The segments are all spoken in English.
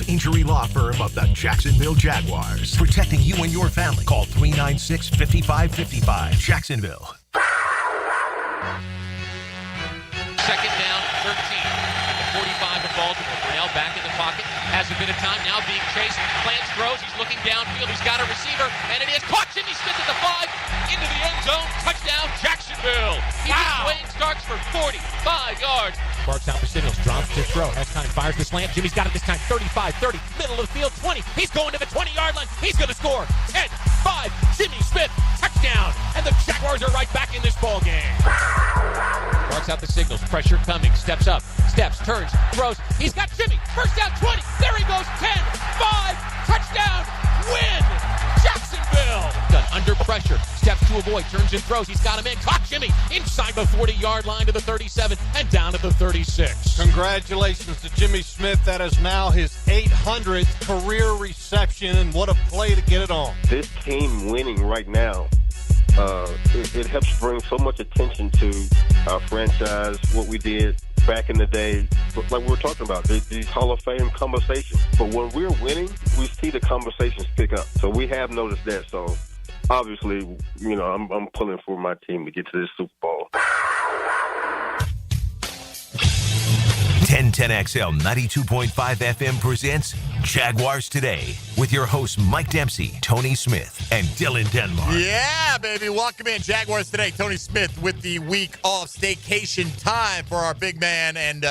injury law firm of the Jacksonville Jaguars. Protecting you and your family. Call 396-5555. Jacksonville. Second down, 13. At the 45 of Baltimore. Brunell back in the pocket. Has a bit of time now being chased. Plants throws. He's looking downfield. He's got a receiver. And it is caught. Jimmy Smith at the 5. Into the end zone. Touchdown, Jacksonville. Wayne Starks for 45 yards. Barks out for signals. Drops to throw. Has time. Fires the slant. Jimmy's got it this time. 35, 30. Middle of the field. 20. He's going to the 20-yard line. He's going to score. 10, 5. Jimmy Smith. Touchdown. And the Jaguars are right back in this ball game. Barks out the signals. Pressure coming. Steps up. Steps. Turns. Throws. He's got Jimmy. First down. 20. There he goes. 10, 5. Touchdown. Win. Jacksonville. Done under pressure. Steps to avoid. Turns and throws. He's got him in. Caught Jimmy inside the 40-yard line to the 37 and down to the 36. Congratulations to Jimmy Smith. That is now his 800th career reception, and what a play to get it on. This team winning right now, it helps bring so much attention to our franchise, what we did back in the day, like we were talking about, these Hall of Fame conversations. But when we're winning, we see the conversations pick up. So we have noticed that. So obviously, I'm pulling for my team to get to this Super Bowl. 1010XL 92.5 FM presents Jaguars Today with your hosts Mike Dempsey, Tony Smith, and Dylan Denmark. Yeah, baby. Welcome in. Jaguars Today. Tony Smith with the week off staycation time for our big man. And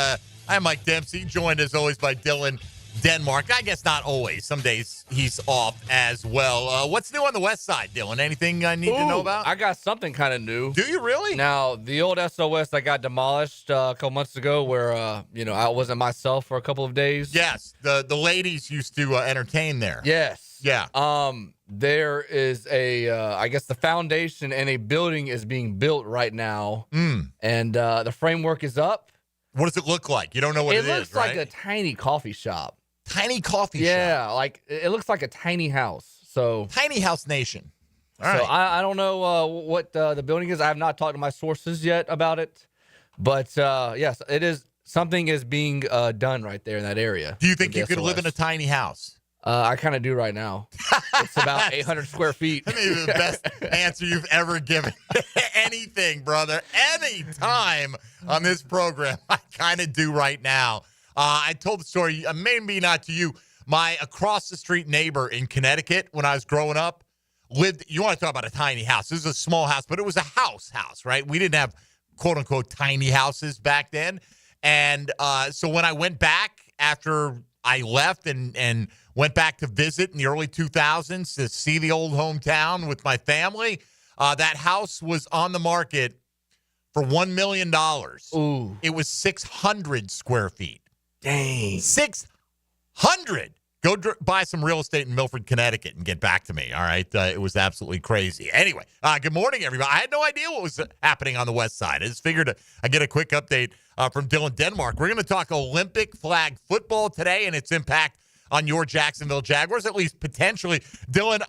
I'm Mike Dempsey, joined as always by Dylan Denmark. I guess not always. Some days he's off as well. What's new on the west side, Dylan? Anything I need to know about? I got something kind of new. Do you really? Now, the old SOS that got demolished a couple months ago where, I wasn't myself for a couple of days. Yes. The ladies used to entertain there. Yes. Yeah. There is I guess the foundation and a building is being built right now. And the framework is up. What does it look like? You don't know what it is, right? It looks like a tiny coffee shop. Tiny coffee shop. Yeah, like it looks like a tiny house. So Tiny House Nation. All so right. I don't know what the building is. I have not talked to my sources yet about it, but yes, it is. Something is being done right there in that area. Do you think you could SOS. live in a tiny house? I kind of do right now. It's about 800 square feet. That may be the best answer you've ever given. Anything, brother. Any time on this program, I kind of do right now. I told the story, maybe not to you. My across-the-street neighbor in Connecticut, when I was growing up, lived, you want to talk about a tiny house. This is a small house, but it was a house, right? We didn't have, quote-unquote, tiny houses back then. And so when I went back after I left and went back to visit in the early 2000s to see the old hometown with my family, that house was on the market for $1 million. Ooh. It was 600 square feet. Dang. 600. Go buy some real estate in Milford, Connecticut and get back to me, all right? It was absolutely crazy. Anyway, good morning, everybody. I had no idea what was happening on the west side. I just figured I'd get a quick update from Dylan Denmark. We're going to talk Olympic flag football today and its impact on your Jacksonville Jaguars, at least potentially. Dylan,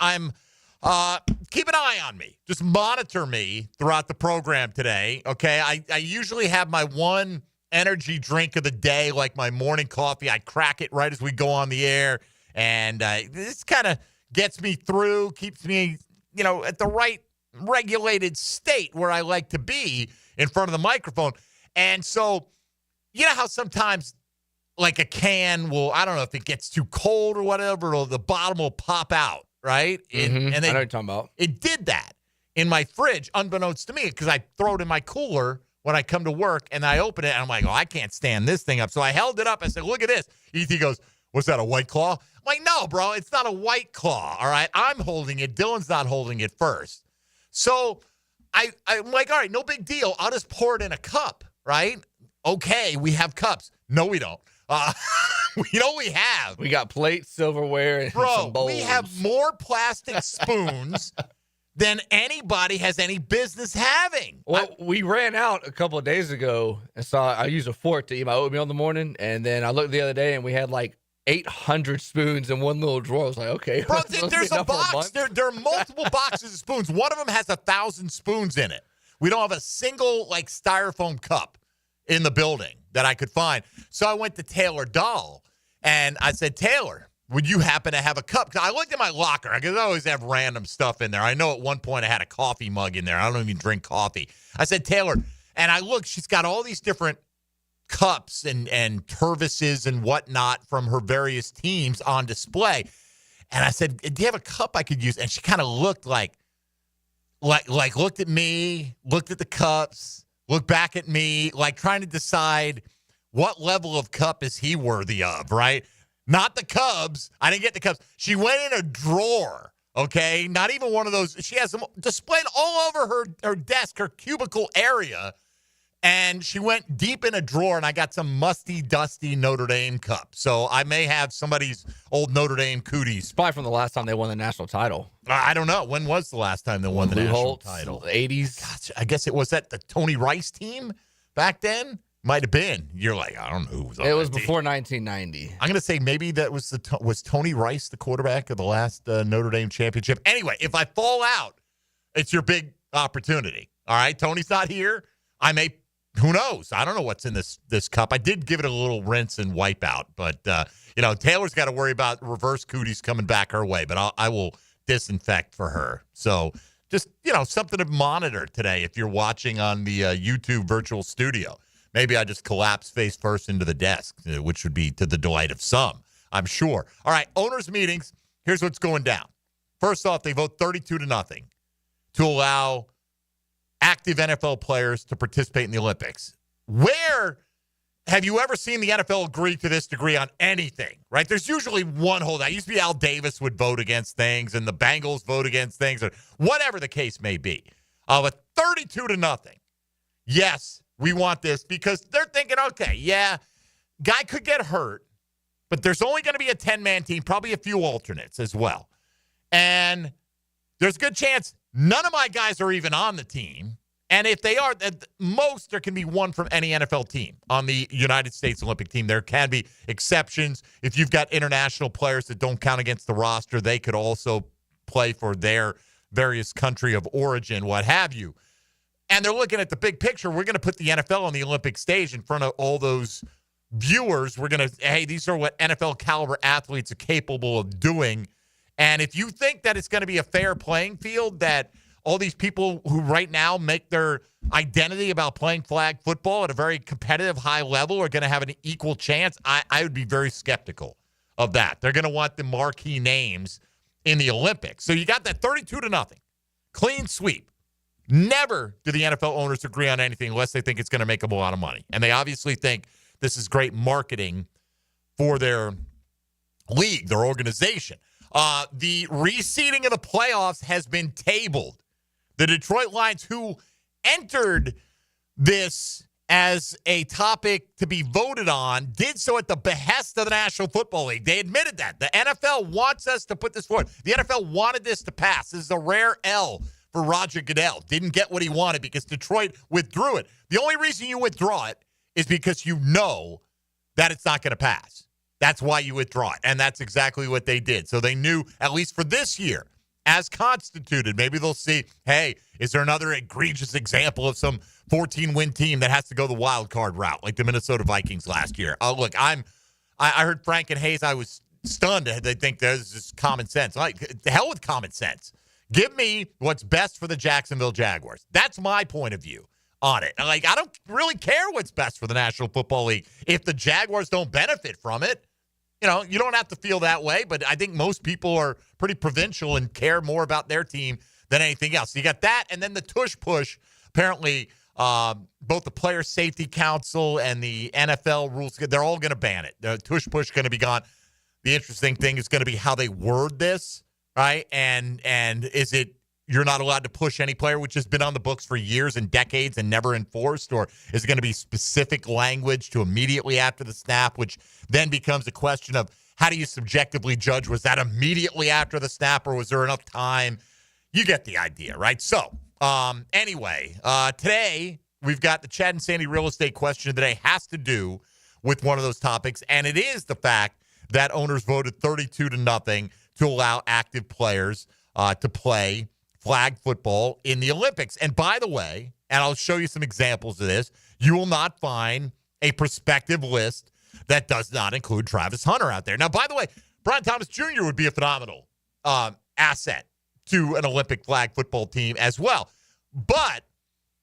keep an eye on me. Just monitor me throughout the program today, okay? I usually have my one energy drink of the day, like my morning coffee. I crack it right as we go on the air, and this kind of gets me through, keeps me, at the right regulated state where I like to be in front of the microphone. And so, you know how sometimes like a can will, I don't know if it gets too cold or whatever, or the bottom will pop out, right? I know what you're talking about. It did that in my fridge, unbeknownst to me, because I throw it in my cooler when I come to work, and I open it, and I'm like, I can't stand this thing up. So I held it up. I said, look at this. ET goes, what's that, a White Claw? I'm like, no, bro, it's not a White Claw, all right? I'm holding it. Dylan's not holding it first. So I'm like, all right, no big deal. I'll just pour it in a cup, right? Okay, we have cups. No, we don't. We have. We got plates, silverware, and some bowls. We have more plastic spoons than anybody has any business having. Well, we ran out a couple of days ago, and so I used a fork to eat my oatmeal in the morning, and then I looked the other day, and we had like 800 spoons in one little drawer. I was like, okay. Bro, there's a box. There are multiple boxes of spoons. One of them has 1,000 spoons in it. We don't have a single, styrofoam cup in the building that I could find. So I went to Taylor Doll, And I said, Taylor, would you happen to have a cup? 'Cause I looked at my locker. I always have random stuff in there. I know at one point I had a coffee mug in there. I don't even drink coffee. I said, Taylor, and I looked, she's got all these different cups and Tervises and whatnot from her various teams on display. And I said, do you have a cup I could use? And she kind of looked like looked at me, looked at the cups, looked back at me, like trying to decide what level of cup is he worthy of, right? Not the Cubs. I didn't get the Cubs. She went in a drawer, okay? Not even one of those. She has them displayed all over her desk, her cubicle area. And she went deep in a drawer, and I got some musty, dusty Notre Dame cup. So I may have somebody's old Notre Dame cooties. Probably from the last time they won the national title. I don't know. When was the last time they won the national title? 80s. Gosh, I guess it was that the Tony Rice team back then? Might have been. You're like, I don't know who was on It was that team. before 1990. I'm going to say maybe that was was Tony Rice the quarterback of the last Notre Dame championship. Anyway, if I fall out, it's your big opportunity. All right, Tony's not here. I may. Who knows? I don't know what's in this cup. I did give it a little rinse and wipe out, but Taylor's got to worry about reverse cooties coming back her way. But I will disinfect for her. So just something to monitor today if you're watching on the YouTube virtual studio. Maybe I just collapse face first into the desk, which would be to the delight of some, I'm sure. All right, owners' meetings. Here's what's going down. First off, they vote 32-0 to allow active NFL players to participate in the Olympics. Where have you ever seen the NFL agree to this degree on anything, right? There's usually one holdout. It used to be Al Davis would vote against things and the Bengals vote against things or whatever the case may be. But 32-0. Yes, we want this because they're thinking, okay, yeah, guy could get hurt, but there's only going to be a 10-man team, probably a few alternates as well. And there's a good chance none of my guys are even on the team. And if they are, at most, there can be one from any NFL team on the United States Olympic team. There can be exceptions. If you've got international players that don't count against the roster, they could also play for their various country of origin, what have you. And they're looking at the big picture. We're going to put the NFL on the Olympic stage in front of all those viewers. We're going to, hey, these are what NFL caliber athletes are capable of doing. And if you think that it's going to be a fair playing field, that all these people who right now make their identity about playing flag football at a very competitive high level are going to have an equal chance, I would be very skeptical of that. They're going to want the marquee names in the Olympics. So you got that 32-0. Clean sweep. Never do the NFL owners agree on anything unless they think it's going to make them a lot of money. And they obviously think this is great marketing for their league, their organization. The reseeding of the playoffs has been tabled. The Detroit Lions, who entered this as a topic to be voted on, did so at the behest of the National Football League. They admitted that. The NFL wants us to put this forward. The NFL wanted this to pass. This is a rare L for Roger Goodell. Didn't get what he wanted because Detroit withdrew it. The only reason you withdraw it is because you know that it's not going to pass. That's why you withdraw it. And that's exactly what they did. So they knew, at least for this year, as constituted, maybe they'll see, hey, is there another egregious example of some 14-win team that has to go the wild card route, like the Minnesota Vikings last year? Oh, look, I heard Frank and Hayes. I was stunned. They think there's just common sense. Like, the hell with common sense. Give me what's best for the Jacksonville Jaguars. That's my point of view on it. Like, I don't really care what's best for the National Football League. If the Jaguars don't benefit from it, you don't have to feel that way, but I think most people are pretty provincial and care more about their team than anything else. So you got that, and then the tush-push. Apparently, both the Player Safety Council and the NFL rules, they're all going to ban it. The tush-push is going to be gone. The interesting thing is going to be how they word this, right? And is it you're not allowed to push any player, which has been on the books for years and decades and never enforced? Or is it going to be specific language to immediately after the snap, which then becomes a question of how do you subjectively judge? Was that immediately after the snap or was there enough time? You get the idea, right? So anyway, today we've got the Chad and Sandy real estate question today has to do with one of those topics, and it is the fact that owners voted 32-0 to allow active players to play flag football in the Olympics. And by the way, and I'll show you some examples of this, you will not find a prospective list that does not include Travis Hunter out there. Now, by the way, Brian Thomas Jr. would be a phenomenal asset to an Olympic flag football team as well. But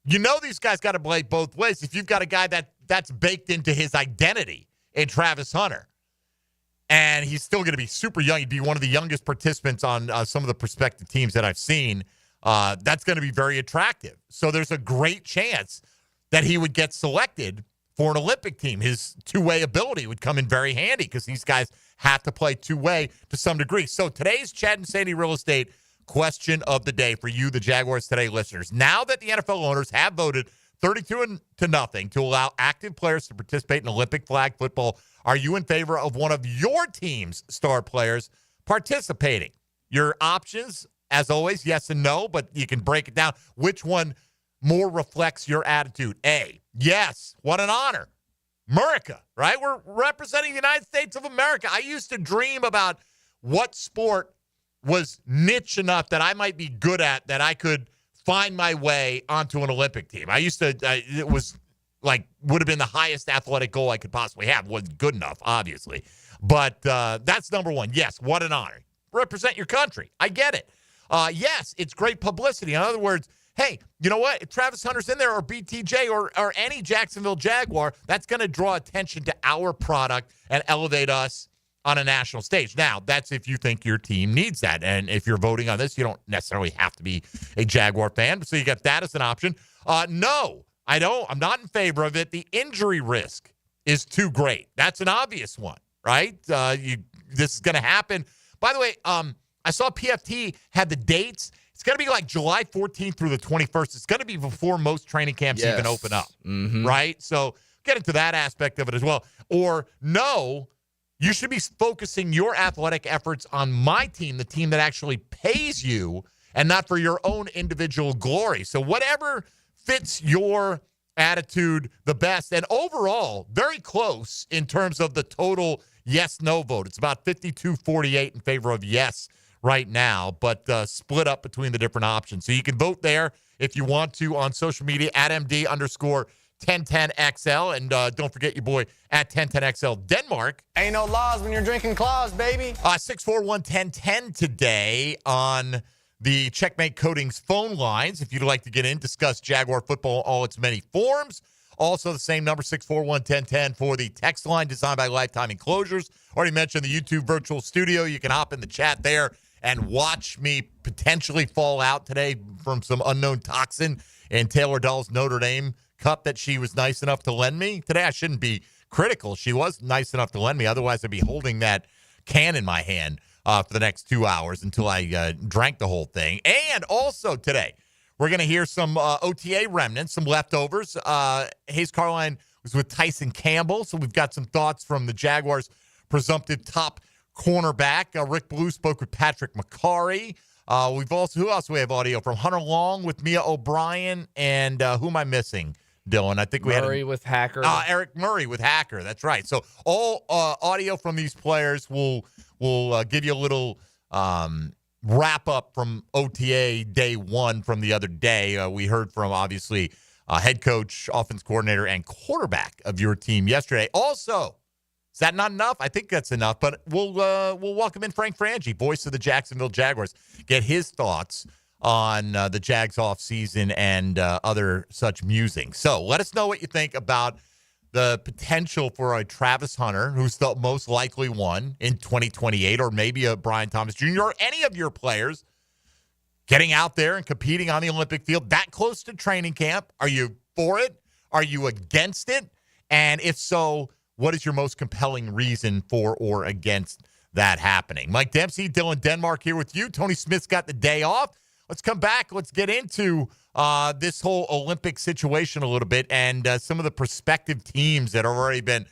these guys got to play both ways. If you've got a guy that's baked into his identity in Travis Hunter, and he's still going to be super young, he'd be one of the youngest participants on some of the prospective teams that I've seen, that's going to be very attractive. So there's a great chance that he would get selected for an Olympic team. His two-way ability would come in very handy because these guys have to play two-way to some degree. So today's Chad and Sandy Real Estate question of the day for you, the Jaguars Today listeners. Now that the NFL owners have voted 32-0 to allow active players to participate in Olympic flag football, are you in favor of one of your team's star players participating? Your options, as always, yes and no, but you can break it down. Which one more reflects your attitude? A, yes, what an honor. America, right? We're representing the United States of America. I used to dream about what sport was niche enough that I might be good at, that I could find my way onto an Olympic team. It was like, would have been the highest athletic goal I could possibly have. Wasn't good enough, obviously. But that's number one. Yes, what an honor. Represent your country. I get it. Yes, it's great publicity. In other words, hey, you know what? If Travis Hunter's in there, or BTJ, or any Jacksonville Jaguar, that's going to draw attention to our product and elevate us on a national stage. Now, that's if you think your team needs that. And if you're voting on this, you don't necessarily have to be a Jaguar fan. So you got that as an option. No, I don't. I'm not in favor of it. The injury risk is too great. That's an obvious one, right? This is going to happen. By the way, I saw PFT had the dates. It's going to be like July 14th through the 21st. It's going to be before most training camps even open up, right? So get into that aspect of it as well. Or no, you should be focusing your athletic efforts on my team, the team that actually pays you, and not for your own individual glory. So whatever fits your attitude the best. And overall, very close in terms of the total yes-no vote. It's about 52-48 in favor of yes right now, but split up between the different options. So you can vote there if you want to on social media at MD_1010XL. And don't forget your boy at 1010XL Denmark. Ain't no laws when you're drinking claws, baby. 641-1010 today on the Checkmate Coatings phone lines. If you'd like to get in, discuss Jaguar football in all its many forms. Also the same number, 641-1010 for the text line designed by Lifetime Enclosures. Already mentioned the YouTube virtual studio. You can hop in the chat there and watch me potentially fall out today from some unknown toxin in Taylor Dahl's Notre Dame cup that she was nice enough to lend me. Today I shouldn't be critical. She was nice enough to lend me. Otherwise, I'd be holding that can in my hand for the next 2 hours until I drank the whole thing. And also today, we're going to hear some OTA remnants, some leftovers. Hayes Carline was with Tyson Campbell, so we've got some thoughts from the Jaguars' presumptive top cornerback. Rick Blue spoke with Patrick McCarry. Who else do we have audio from? Hunter Long with Mia O'Brien, and who am I missing, Dylan? I think we had with Hacker. Eric Murray with Hacker. That's right. So all audio from these players will give you a little wrap up from OTA day one from the other day. We heard from, obviously, head coach, offense coordinator, and quarterback of your team yesterday. Also, is that not enough? I think that's enough, but we'll welcome in Frank Frangie, voice of the Jacksonville Jaguars, get his thoughts on the Jags offseason and other such musings. So let us know what you think about the potential for a Travis Hunter, who's the most likely one in 2028, or maybe a Brian Thomas Jr., or any of your players getting out there and competing on the Olympic field that close to training camp. Are you for it? Are you against it? And if so, what is your most compelling reason for or against that happening? Mike Dempsey, Dylan Denmark here with you. Tony Smith's got the day off. Let's come back. Let's get into this whole Olympic situation a little bit and some of the prospective teams that have already been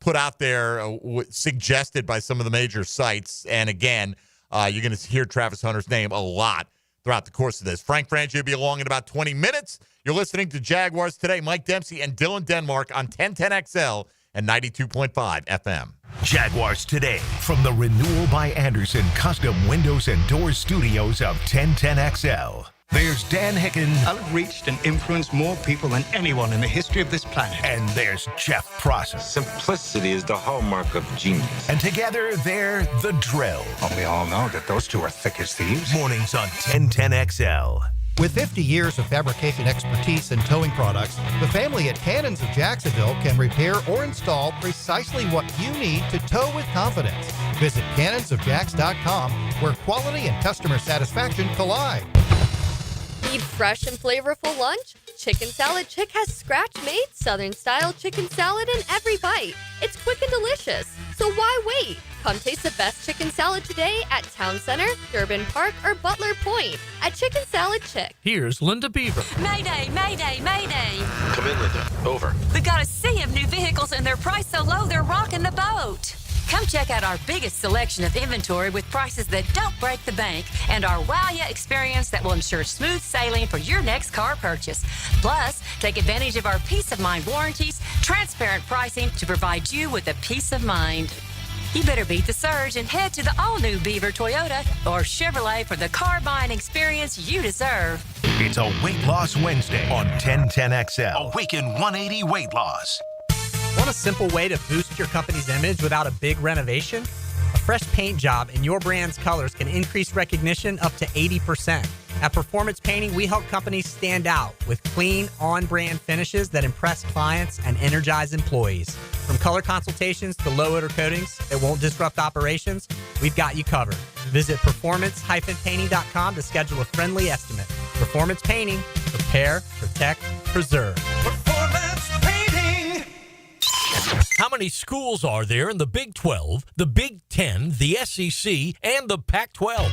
put out there, suggested by some of the major sites. And again, you're going to hear Travis Hunter's name a lot throughout the course of this. Frank Frangie will be along in about 20 minutes. You're listening to Jaguars Today. Mike Dempsey and Dylan Denmark on 1010XL and 92.5 FM. Jaguars Today from the Renewal by Anderson Custom Windows and Doors Studios of 1010XL. There's Dan Hicken. I've reached and influenced more people than anyone in the history of this planet. And there's Jeff Prosser. Simplicity is the hallmark of genius. And together, they're The Drill. Oh, we all know that those two are thick as thieves. Mornings on 1010XL. With 50 years of fabrication expertise in towing products, the family at Cannons of Jacksonville can repair or install precisely what you need to tow with confidence. Visit cannonsofjacks.com, where quality and customer satisfaction collide. Need fresh and flavorful lunch? Chicken Salad Chick has scratch-made Southern-style chicken salad in every bite. It's quick and delicious, so why wait? Come taste the best chicken salad today at Town Center, Durbin Park, or Butler Point at Chicken Salad Chick. Here's Linda Beaver. Mayday, mayday, mayday. Come in, Linda. Over. We've got a sea of new vehicles and they're priced so low they're rocking the boat. Come check out our biggest selection of inventory with prices that don't break the bank and our wow ya experience that will ensure smooth sailing for your next car purchase. Plus, take advantage of our peace of mind warranties, transparent pricing to provide you with a peace of mind. You better beat the surge and head to the all-new Beaver Toyota or Chevrolet for the car buying experience you deserve. It's a Weight Loss Wednesday on 1010XL. Awaken 180 Weight Loss. Want a simple way to boost your company's image without a big renovation? A fresh paint job in your brand's colors can increase recognition up to 80%. At Performance Painting, we help companies stand out with clean, on-brand finishes that impress clients and energize employees. From color consultations to low-odor coatings that won't disrupt operations, we've got you covered. Visit performance-painting.com to schedule a friendly estimate. Performance Painting. Prepare, protect, preserve. Performance Painting! How many schools are there in the Big 12, the Big 10, the SEC, and the Pac-12?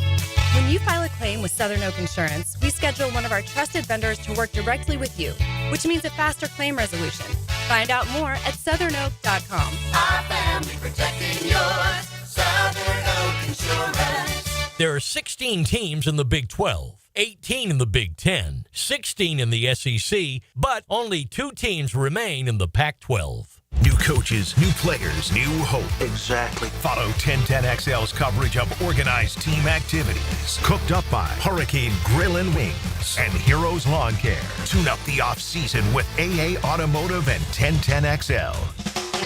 When you file a claim with Southern Oak Insurance, we schedule one of our trusted vendors to work directly with you, which means a faster claim resolution. Find out more at southernoak.com. Our family protecting yours, Southern Oak Insurance. There are 16 teams in the Big 12, 18 in the Big 10, 16 in the SEC, but only 2 teams remain in the Pac-12. New coaches, new players, new hope. Exactly. Follow 1010XL's coverage of organized team activities. Cooked up by Hurricane Grill and Wings and Heroes Lawn Care. Tune up the off-season with AA Automotive and 1010XL.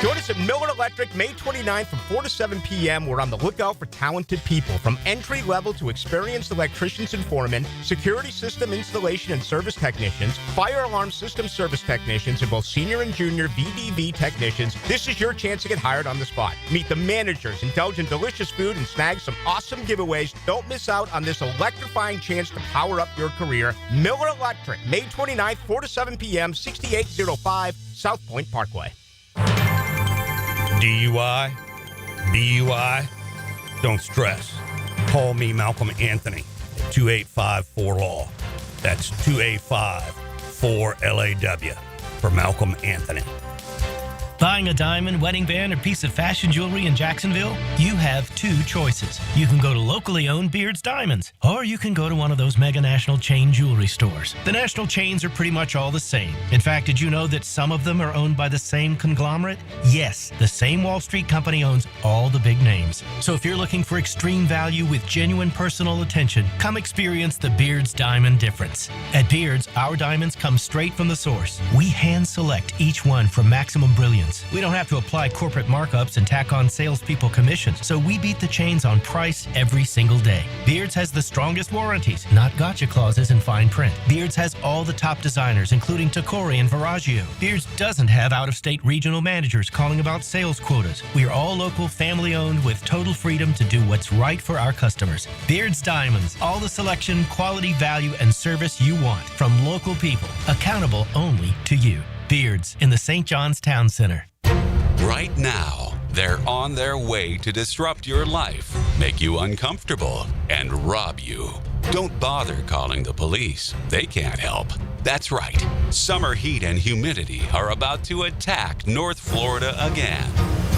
Join us at Miller Electric May 29th from 4 to 7 p.m. We're on the lookout for talented people, from entry-level to experienced electricians and foremen, security system installation and service technicians, fire alarm system service technicians, and both senior and junior VDV technicians. This is your chance to get hired on the spot. Meet the managers, indulge in delicious food, and snag some awesome giveaways. Don't miss out on this electrifying chance to power up your career. Miller Electric, May 29th, 4 to 7 p.m., 6805 South Point Parkway. DUI? Don't stress. Call me, Malcolm Anthony, at 285-4LAW. That's 285-4LAW for Malcolm Anthony. Buying a diamond, wedding band, or piece of fashion jewelry in Jacksonville? You have 2 choices. You can go to locally owned Beard's Diamonds, or you can go to one of those mega national chain jewelry stores. The national chains are pretty much all the same. In fact, did you know that some of them are owned by the same conglomerate? Yes, the same Wall Street company owns all the big names. So if you're looking for extreme value with genuine personal attention, come experience the Beard's Diamond difference. At Beard's, our diamonds come straight from the source. We hand select each one for maximum brilliance. We don't have to apply corporate markups and tack on salespeople commissions, so we beat the chains on price every single day. Beards has the strongest warranties, not gotcha clauses in fine print. Beards has all the top designers, including Tacori and Viraggio. Beards doesn't have out-of-state regional managers calling about sales quotas. We are all local, family-owned, with total freedom to do what's right for our customers. Beards Diamonds, all the selection, quality, value, and service you want from local people, accountable only to you. Beards in the St. John's Town Center. Right now, they're on their way to disrupt your life, make you uncomfortable, and rob you. Don't bother calling the police. They can't help. That's right. Summer heat and humidity are about to attack North Florida again.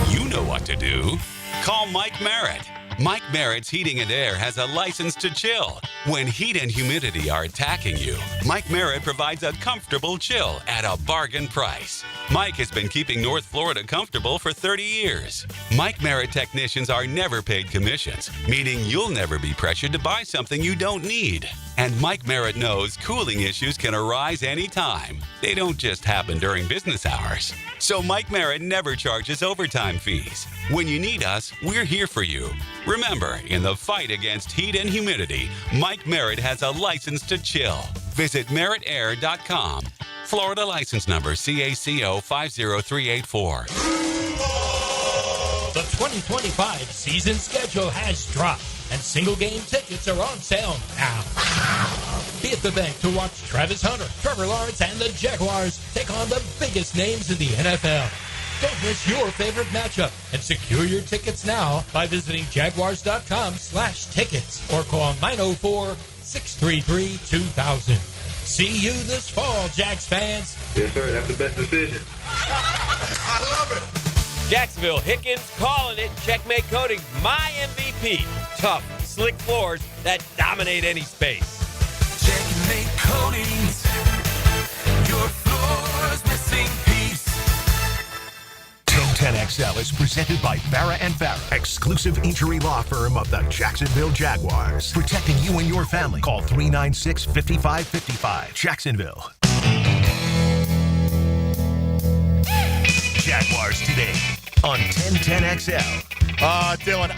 You know what to do. Call Mike Merritt. Mike Merritt's Heating and Air has a license to chill. When heat and humidity are attacking you, Mike Merritt provides a comfortable chill at a bargain price. Mike has been keeping North Florida comfortable for 30 years. Mike Merritt technicians are never paid commissions, meaning you'll never be pressured to buy something you don't need. And Mike Merritt knows cooling issues can arise anytime. They don't just happen during business hours. So Mike Merritt never charges overtime fees. When you need us, we're here for you. Remember, in the fight against heat and humidity, Mike Merritt has a license to chill. Visit merrittair.com. Florida license number CACO 50384. The 2025 season schedule has dropped, and single game tickets are on sale now. Be at the bank to watch Travis Hunter, Trevor Lawrence, and the Jaguars take on the biggest names in the NFL. Don't miss your favorite matchup and secure your tickets now by visiting jaguars.com/tickets or call 904-633-2000. See you this fall, Jags fans. Yes, sir. That's the best decision. I love it. Jacksonville, Hickens calling it. Checkmate Coating, my MVP. Tough, slick floors that dominate any space. Checkmate Coatings, your floor's missing piece. 1010XL is presented by Farah & Farah, exclusive injury law firm of the Jacksonville Jaguars. Protecting you and your family. Call 396-5555. Jacksonville. Jaguars Today on 1010XL. Dylan,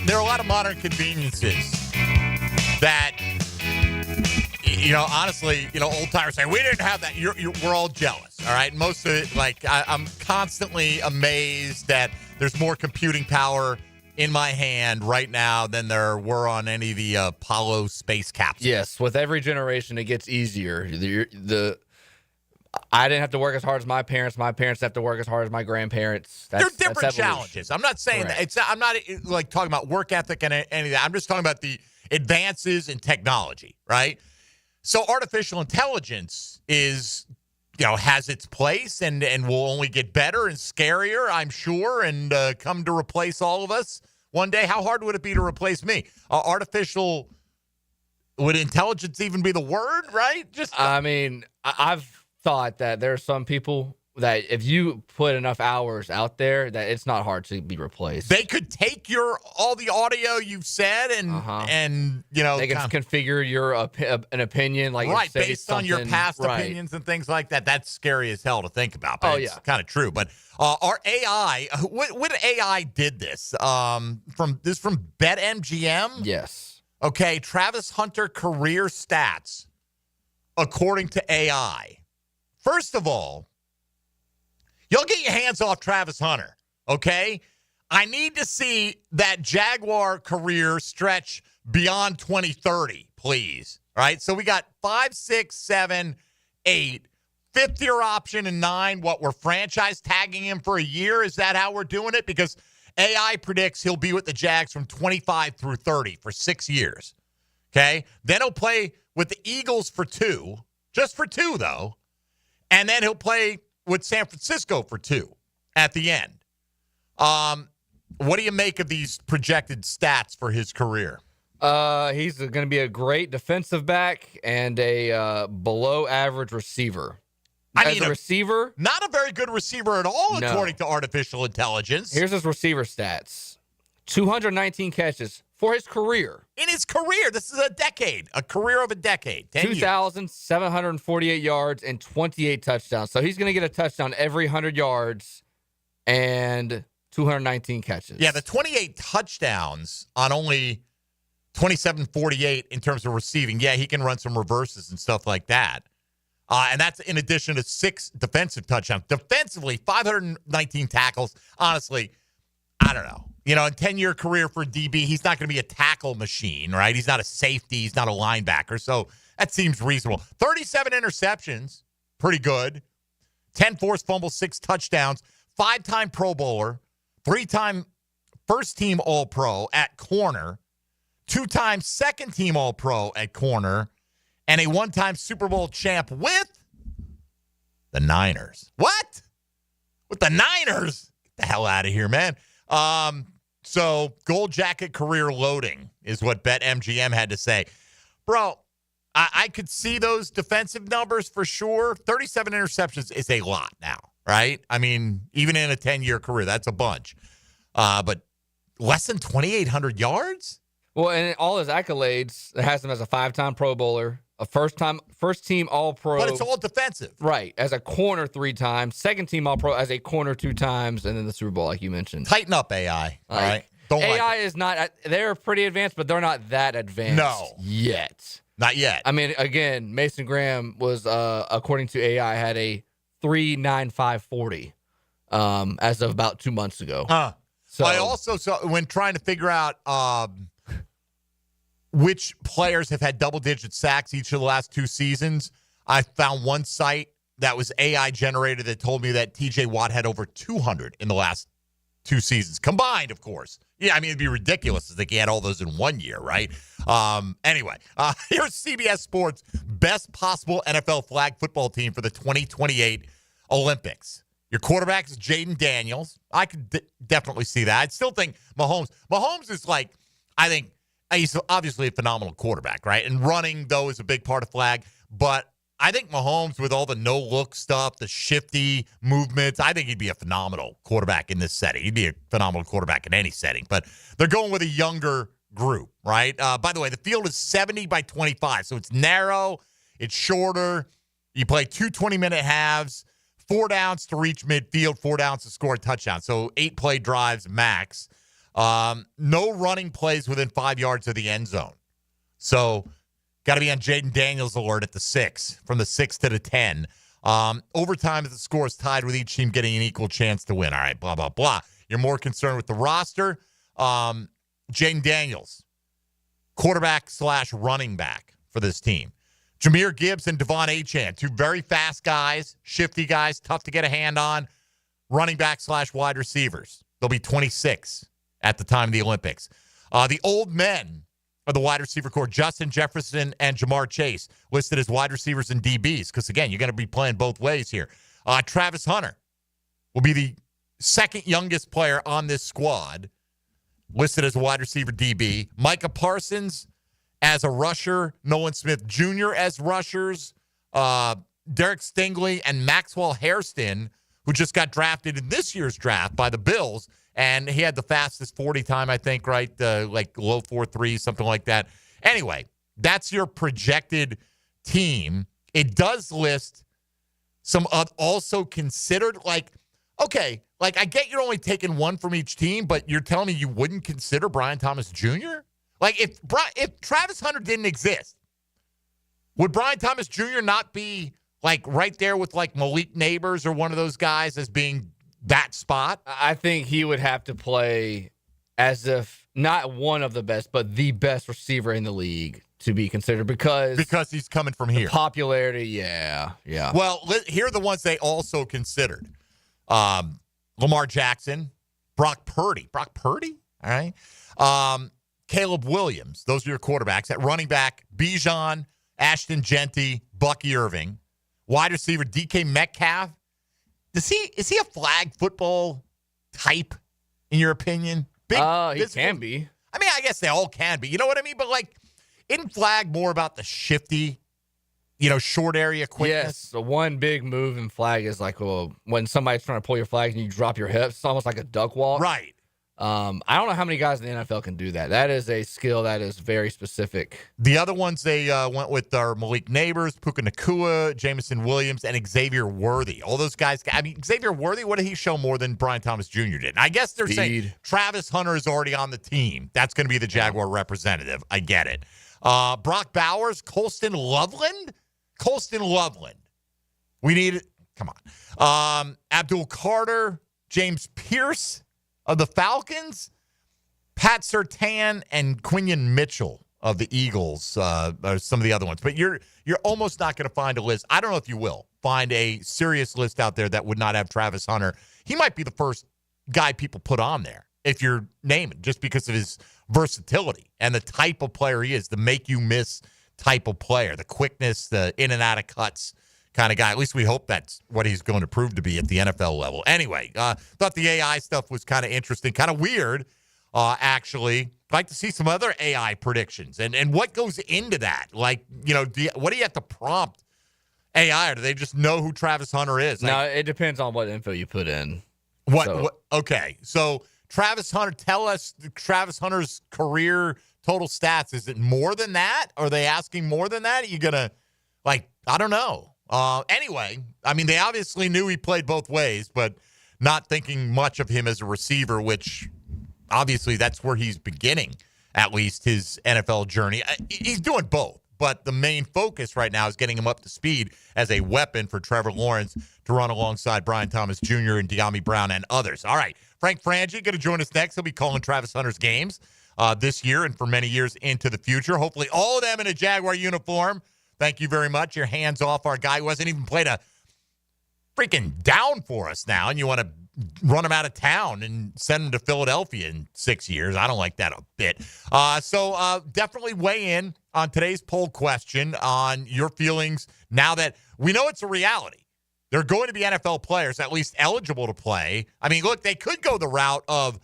there are a lot of modern conveniences that, honestly, old timers say, we didn't have that. We're all jealous, all right? Most of it, I'm constantly amazed that there's more computing power in my hand right now than there were on any of the Apollo space capsules. Yes, with every generation, it gets easier. I didn't have to work as hard as my parents. My parents have to work as hard as my grandparents. They're different challenges. I'm not saying that. I'm not talking about work ethic and any of that. I'm just talking about the advances in technology, right? So artificial intelligence is, has its place and will only get better and scarier, I'm sure, and come to replace all of us one day. How hard would it be to replace me? Would intelligence even be the word, right? I've thought that there are some people that if you put enough hours out there, that it's not hard to be replaced. They could take all the audio you've said and they can configure your an opinion, right, based on your past opinions and things like that. That's scary as hell to think about. But it's kind of true. But our AI, what AI did this? From BetMGM. Yes. Okay, Travis Hunter career stats according to AI. First of all, y'all get your hands off Travis Hunter, okay? I need to see that Jaguar career stretch beyond 2030, please. All right, so we got 5, 6, 7, 8, fifth-year option in 9. What, we're franchise tagging him for a year? Is that how we're doing it? Because AI predicts he'll be with the Jags from 25 through 30 for 6 years, okay? Then he'll play with the Eagles for 2, just for 2, though. And then he'll play with San Francisco for 2 at the end. What do you make of these projected stats for his career? He's going to be a great defensive back and a below-average receiver. A receiver, not a very good receiver at all, according to artificial intelligence. Here's his receiver stats: 219 catches for his career. In his career, this is a career of a decade. 2,748 yards and 28 touchdowns. So he's going to get a touchdown every 100 yards and 219 catches. Yeah, the 28 touchdowns on only 2748 in terms of receiving. Yeah, he can run some reverses and stuff like that. And that's in addition to 6 defensive touchdowns. Defensively, 519 tackles. Honestly, I don't know. A 10-year career for DB, he's not going to be a tackle machine, right? He's not a safety. He's not a linebacker. So that seems reasonable. 37 interceptions, pretty good. 10 forced fumbles, 6 touchdowns. 5-time Pro Bowler. 3-time first-team All-Pro at corner. 2-time second-team All-Pro at corner. And a 1-time Super Bowl champ with the Niners. What? With the Niners? Get the hell out of here, man. So gold jacket career loading is what BetMGM had to say. Bro, I could see those defensive numbers for sure. 37 interceptions is a lot now, right? I mean, even in a 10-year career, that's a bunch. But less than 2,800 yards? Well, and all his accolades, it has him as a 5-time Pro Bowler, a first-team All-Pro. But it's all defensive. Right, as a corner 3 times, second-team All-Pro as a corner 2 times, and then the Super Bowl, like you mentioned. Tighten up, AI, all right? Don't AI is not, they're pretty advanced, but they're not that advanced yet. Not yet. I mean, again, Mason Graham was, according to AI, had a 3.9540 as of about 2 months ago. So I also saw when trying to figure out which players have had double-digit sacks each of the last 2 seasons, I found one site that was AI generated that told me that TJ Watt had over 200 in the last 2 seasons combined, of course. Yeah, I mean, it'd be ridiculous to think he had all those in 1 year, right? Anyway, here's CBS Sports' best possible NFL flag football team for the 2028 Olympics. Your quarterback is Jaden Daniels. I could definitely see that. I'd still think Mahomes. Mahomes is like, I think, he's obviously a phenomenal quarterback, right? And running, though, is a big part of flag. But I think Mahomes, with all the no-look stuff, the shifty movements, I think he'd be a phenomenal quarterback in this setting. He'd be a phenomenal quarterback in any setting. But they're going with a younger group, right? By the way, the field is 70 by 25, so it's narrow, it's shorter. You play 2 20-minute halves, 4 downs to reach midfield, 4 downs to score a touchdown. So 8-play drives max. No running plays within 5 yards of the end zone. So got to be on Jaden Daniels alert at the 6, from the 6 to the 10. Overtime, if the score is tied with each team getting an equal chance to win. All right, blah, blah, blah. You're more concerned with the roster. Jaden Daniels, quarterback/running back for this team. Jahmyr Gibbs and Devon Achane, 2 very fast guys, shifty guys, tough to get a hand on, running back/wide receivers. They'll be 26 at the time of the Olympics. The old men of the wide receiver core, Justin Jefferson and Jamar Chase, listed as wide receivers and DBs, because, again, you're going to be playing both ways here. Travis Hunter will be the second youngest player on this squad, listed as a wide receiver DB. Micah Parsons as a rusher, Nolan Smith Jr. as rushers, Derek Stingley and Maxwell Hairston, who just got drafted in this year's draft by the Bills, and he had the fastest 40 time, I think, right? Like low 4.3, something like that. Anyway, that's your projected team. It does list some also considered, like, okay, like I get you're only taking 1 from each team, but you're telling me you wouldn't consider Brian Thomas Jr.? Like, if Travis Hunter didn't exist, would Brian Thomas Jr. not be, like, right there with, like, Malik Neighbors or one of those guys as being that spot? I think he would have to play as if not one of the best, but the best receiver in the league to be considered because he's coming from here. Popularity, yeah. Well, here are the ones they also considered. Lamar Jackson, Brock Purdy, all right? Caleb Williams, those are your quarterbacks. At running back, Bijan, Ashton Genty, Bucky Irving. Wide receiver, DK Metcalf. Is he a flag football type, in your opinion? He can be. I mean, I guess they all can be. You know what I mean? But, like, isn't flag more about the shifty, short area quickness? Yes, the one big move in flag is like when somebody's trying to pull your flag and you drop your hips. It's almost like a duck walk. Right. I don't know how many guys in the NFL can do that. That is a skill that is very specific. The other ones they went with are Malik Neighbors, Puka Nacua, Jamison Williams, and Xavier Worthy. All those guys. I mean, Xavier Worthy, what did he show more than Brian Thomas Jr. did? And I guess they're saying Travis Hunter is already on the team. That's going to be the Jaguar representative. I get it. Brock Bowers, Colston Loveland. We need it. Come on. Abdul Carter, James Pierce of the Falcons, Pat Surtain, and Quinion Mitchell of the Eagles are some of the other ones. But you're almost not going to find a list. I don't know if you will find a serious list out there that would not have Travis Hunter. He might be the first guy people put on there if you're naming, just because of his versatility and the type of player he is, the make you miss type of player, the quickness, the in and out of cuts kind of guy. At least we hope that's what he's going to prove to be at the NFL level. Anyway, thought the AI stuff was kind of interesting, kind of weird. actually. I'd like to see some other AI predictions and what goes into that. Like, what do you have to prompt AI, or do they just know who Travis Hunter is? No, it depends on what info you put in. What? Okay, so Travis Hunter, tell us Travis Hunter's career total stats. Is it more than that? Are they asking more than that? Are you going to, I don't know. Anyway, I mean, they obviously knew he played both ways, but not thinking much of him as a receiver, which obviously that's where he's beginning, at least his NFL journey. He's doing both. But the main focus right now is getting him up to speed as a weapon for Trevor Lawrence to run alongside Brian Thomas Jr. and De'Ami Brown and others. All right, Frank Frangie going to join us next. He'll be calling Travis Hunter's games this year and for many years into the future. Hopefully all of them in a Jaguar uniform. Thank you very much. Your hands off our guy who hasn't even played a freaking down for us now, and you want to run him out of town and send him to Philadelphia in 6 years. I don't like that a bit. So definitely weigh in on today's poll question on your feelings now that we know it's a reality. They're going to be NFL players, at least eligible to play. I mean, look, they could go the route of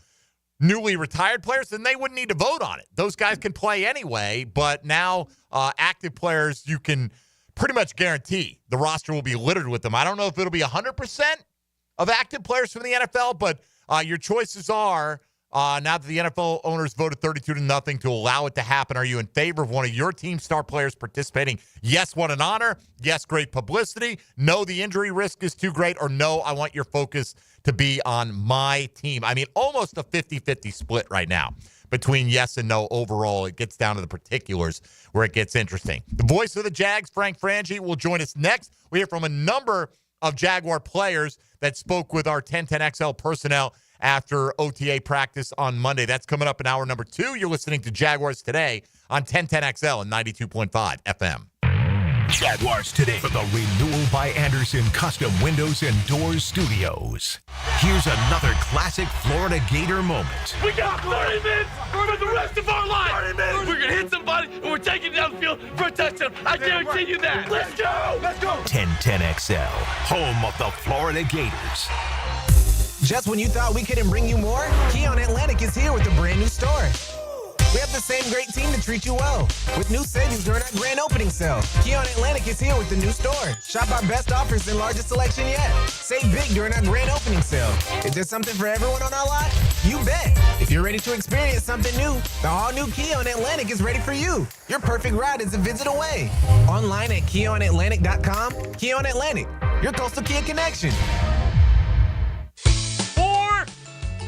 newly retired players, then they wouldn't need to vote on it. Those guys can play anyway, but now active players, you can pretty much guarantee the roster will be littered with them. I don't know if it'll be 100% of active players from the NFL, but your choices are, now that the NFL owners voted 32-0 to allow it to happen, are you in favor of one of your team star players participating? Yes, what an honor. Yes, great publicity. No, the injury risk is too great. Or no, I want your focus to be on my team. I mean, almost a 50-50 split right now between yes and no overall. It gets down to the particulars where it gets interesting. The voice of the Jags, Frank Frangie, will join us next. We hear from a number of Jaguar players that spoke with our 1010XL personnel after OTA practice on Monday. That's coming up in hour number 2. You're listening to Jaguars Today on 1010XL and 92.5 FM. Jaguars Today from the Renewal by Anderson Custom Windows and Doors Studios. Here's another classic Florida Gator moment. We got 30 minutes for the rest of our life. 30 minutes. We're going to hit somebody and we're taking down the field for a touchdown. I guarantee you that. Let's go. Let's go. 1010XL, home of the Florida Gators. Just when you thought we couldn't bring you more, Keon Atlantic is here with a brand new store. We have the same great team to treat you well. With new savings during our grand opening sale. Keon Atlantic is here with the new store. Shop our best offers and largest selection yet. Save big during our grand opening sale. Is there something for everyone on our lot? You bet. If you're ready to experience something new, the all-new Keon Atlantic is ready for you. Your perfect ride is a visit away. Online at KeonAtlantic.com. Keon Atlantic, your coastal Kia connection.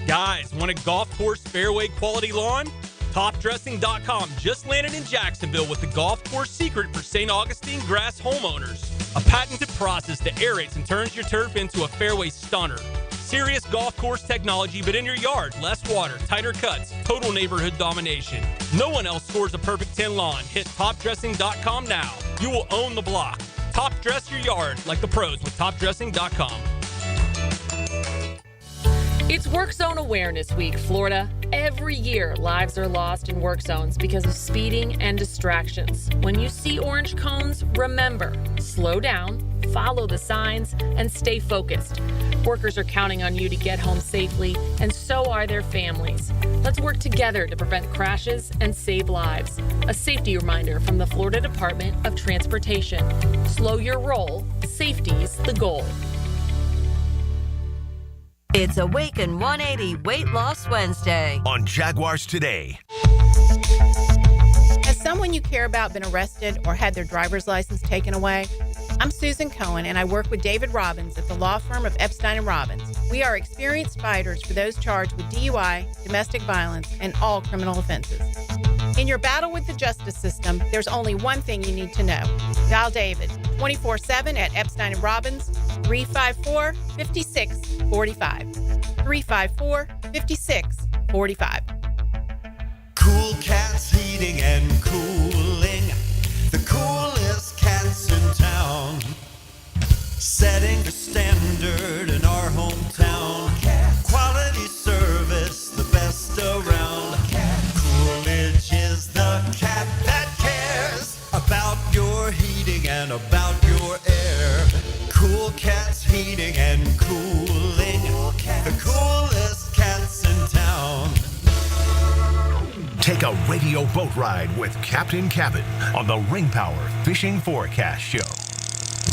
Guys, want a golf course fairway quality lawn? TopDressing.com just landed in Jacksonville with the golf course secret for St. Augustine grass homeowners. A patented process that aerates and turns your turf into a fairway stunner. Serious golf course technology, but in your yard. Less water, tighter cuts, total neighborhood domination. No one else scores a perfect 10 lawn. Hit TopDressing.com now. You will own the block. Top dress your yard like the pros with TopDressing.com. It's Work Zone Awareness Week, Florida. Every year, lives are lost in work zones because of speeding and distractions. When you see orange cones, remember, slow down, follow the signs, and stay focused. Workers are counting on you to get home safely, and so are their families. Let's work together to prevent crashes and save lives. A safety reminder from the Florida Department of Transportation. Slow your roll. Safety's the goal. It's Awaken 180 Weight Loss Wednesday on Jaguars Today. Has someone you care about been arrested or had their driver's license taken away? I'm Susan Cohen, and I work with David Robbins at the law firm of Epstein & Robbins. We are experienced fighters for those charged with DUI, domestic violence, and all criminal offenses. In your battle with the justice system, there's only one thing you need to know. Dial David 24/7 at Epstein & Robbins, 354-5645. 354-5645. Cool Cats Heating and Cooling, the coolest cats in town, setting the standard in our hometown. Quality service, the best around. Coolidge is the cat that cares about your heating and about your air. Cool Cats Heating and Cooling, the coolest cats in town. Take a radio boat ride with Captain Cabin on the Ring Power Fishing Forecast Show.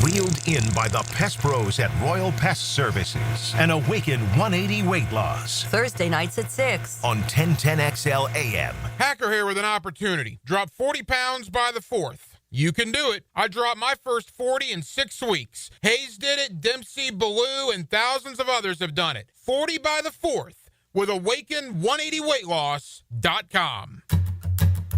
Reeled in by the Pest Pros at Royal Pest Services and awaken 180 weight loss. Thursday nights at 6 on 1010XL AM. Hacker here with an opportunity. Drop 40 pounds by the 4th. You can do it. I dropped my first 40 in 6 weeks. Hayes did it, Dempsey, Ballou, and thousands of others have done it. 40 by the 4th with Awaken180weightloss.com.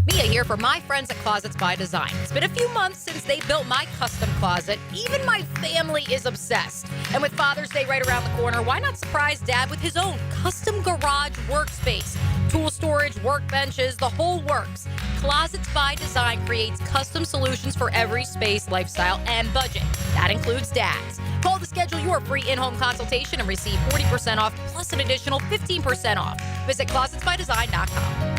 Mia here for my friends at Closets by Design. It's been a few months since they built my custom closet. Even my family is obsessed. And with Father's Day right around the corner, why not surprise Dad with his own custom garage workspace? Tool storage, workbenches, the whole works. Closets by Design creates custom solutions for every space, lifestyle, and budget. That includes Dad's. Call to schedule your free in-home consultation and receive 40% off plus an additional 15% off. Visit closetsbydesign.com.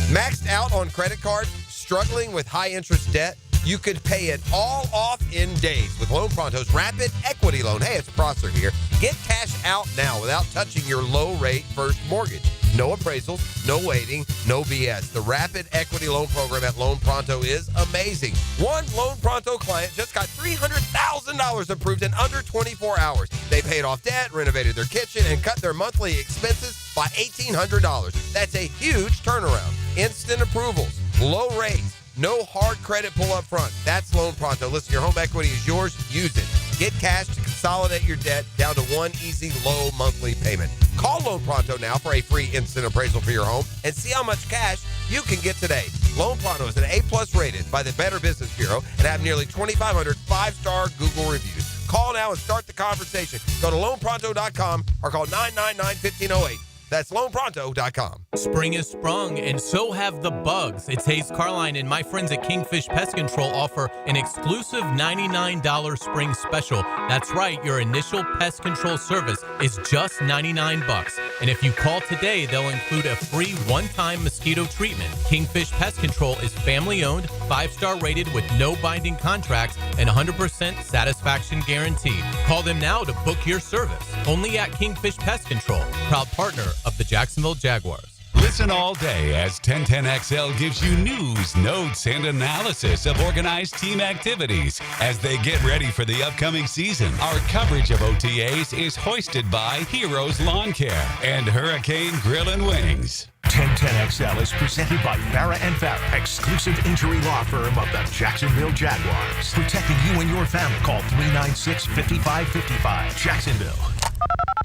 Maxed out on credit cards, struggling with high-interest debt? You could pay it all off in days with Loan Pronto's Rapid Equity Loan. Hey, it's Prosser here. Get cash out now without touching your low-rate first mortgage. No appraisals, no waiting, no BS. The Rapid Equity Loan Program at Loan Pronto is amazing. One Loan Pronto client just got $300,000 approved in under 24 hours. They paid off debt, renovated their kitchen, and cut their monthly expenses by $1,800. That's a huge turnaround. Instant approvals, low rates, no hard credit pull up front. That's Loan Pronto. Listen, your home equity is yours. Use it. Get cash to consolidate your debt down to one easy, low monthly payment. Call Loan Pronto now for a free instant appraisal for your home and see how much cash you can get today. Loan Pronto is an A+ rated by the Better Business Bureau and have nearly 2,500 5-star Google reviews. Call now and start the conversation. Go to loanpronto.com or call 999-1508. That's loanpronto.com. Spring has sprung, and so have the bugs. It's Hayes Carline, and my friends at Kingfish Pest Control offer an exclusive $99 spring special. That's right, your initial pest control service is just $99. And if you call today, they'll include a free one-time mosquito treatment. Kingfish Pest Control is family-owned, 5-star rated with no binding contracts, and 100% satisfaction guarantee. Call them now to book your service. Only at Kingfish Pest Control, proud partner of the Jacksonville Jaguars. Listen all day as 1010XL gives you news, notes, and analysis of organized team activities as they get ready for the upcoming season. Our coverage of OTAs is hoisted by Heroes Lawn Care and Hurricane Grill and Wings. 1010XL is presented by Farah & Farah, exclusive injury law firm of the Jacksonville Jaguars. Protecting you and your family. Call 396-5555. Jacksonville.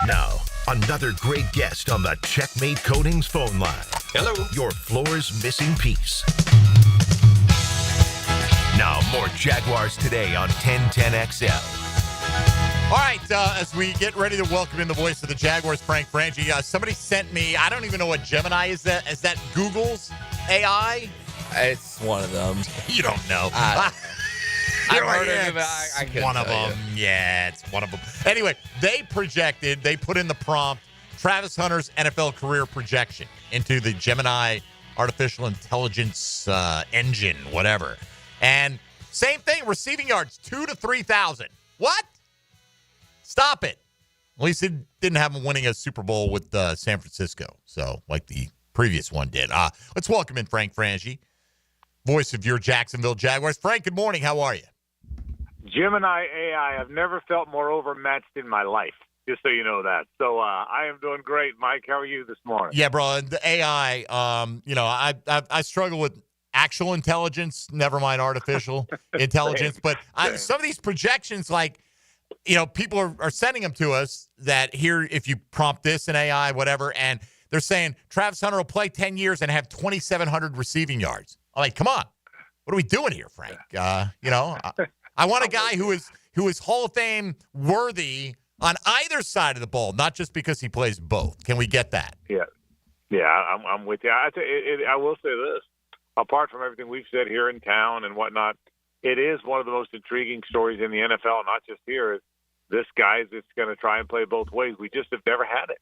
Now, another great guest on the Checkmate Coatings phone line. Hello. Your floor's missing piece. Now, more Jaguars Today on 1010XL. All right, as we get ready to welcome in the voice of the Jaguars, Frank Frangie, somebody sent me, I don't even know what Gemini is. Is that Google's AI? It's one of them. You don't know. I've heard of it. I couldn't one of tell them. Yeah, it's one of them. Anyway, they put in the prompt, Travis Hunter's NFL career projection into the Gemini artificial intelligence engine, whatever. And same thing, receiving yards, 2,000 to 3,000. What? Stop it. At least it didn't have him winning a Super Bowl with San Francisco, so like the previous one did. Let's welcome in Frank Frangie, voice of your Jacksonville Jaguars. Frank, good morning. How are you? Gemini AI, I've never felt more overmatched in my life, just so you know that. So I am doing great. Mike, how are you this morning? Yeah, bro, the AI, I struggle with actual intelligence, never mind artificial intelligence. But some of these projections, like, people are sending them to us that here, if you prompt this in AI, whatever, and they're saying Travis Hunter will play 10 years and have 2,700 receiving yards. I'm like, come on. What are we doing here, Frank? I want a guy who is Hall of Fame worthy on either side of the ball, not just because he plays both. Can we get that? Yeah, I'm with you. I will say this. Apart from everything we've said here in town and whatnot, it is one of the most intriguing stories in the NFL, not just here. This guy that's going to try and play both ways. We just have never had it.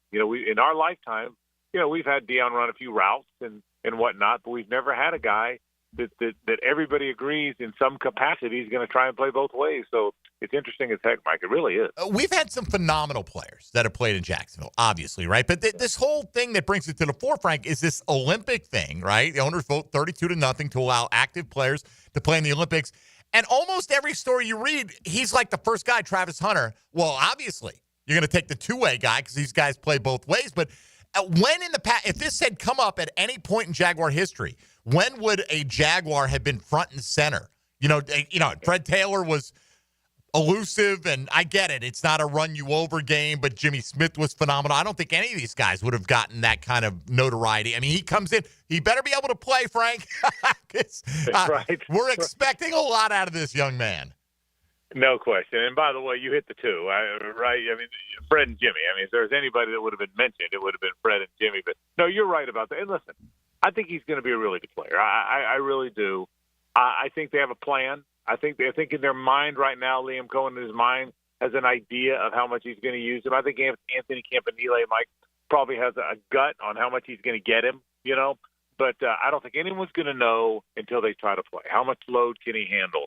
In our lifetime, we've had Deion run a few routes and whatnot, but we've never had a guy that everybody agrees in some capacity he's going to try and play both ways. So it's interesting as heck, Mike. It really is. We've had some phenomenal players that have played in Jacksonville, obviously, right? But this whole thing that brings it to the fore, Frank, is this Olympic thing, right? The owners vote 32-0 to allow active players to play in the Olympics. And almost every story you read, he's like the first guy, Travis Hunter. Well, obviously, you're going to take the two-way guy because these guys play both ways. But when in the past, if this had come up at any point in Jaguar history, when would a Jaguar have been front and center? Fred Taylor was elusive, and I get it. It's not a run-you-over game, but Jimmy Smith was phenomenal. I don't think any of these guys would have gotten that kind of notoriety. I mean, he comes in. He better be able to play, Frank. Right. We're expecting a lot out of this young man. No question. And by the way, you hit the two, right? I mean, Fred and Jimmy. I mean, if there's anybody that would have been mentioned, it would have been Fred and Jimmy. But, no, you're right about that. And listen, I think he's going to be a really good player. I really do. I think they have a plan. I think in their mind right now, Liam Cohen in his mind has an idea of how much he's going to use him. I think Anthony Campanile, Mike, probably has a gut on how much he's going to get him, But I don't think anyone's going to know until they try to play. How much load can he handle?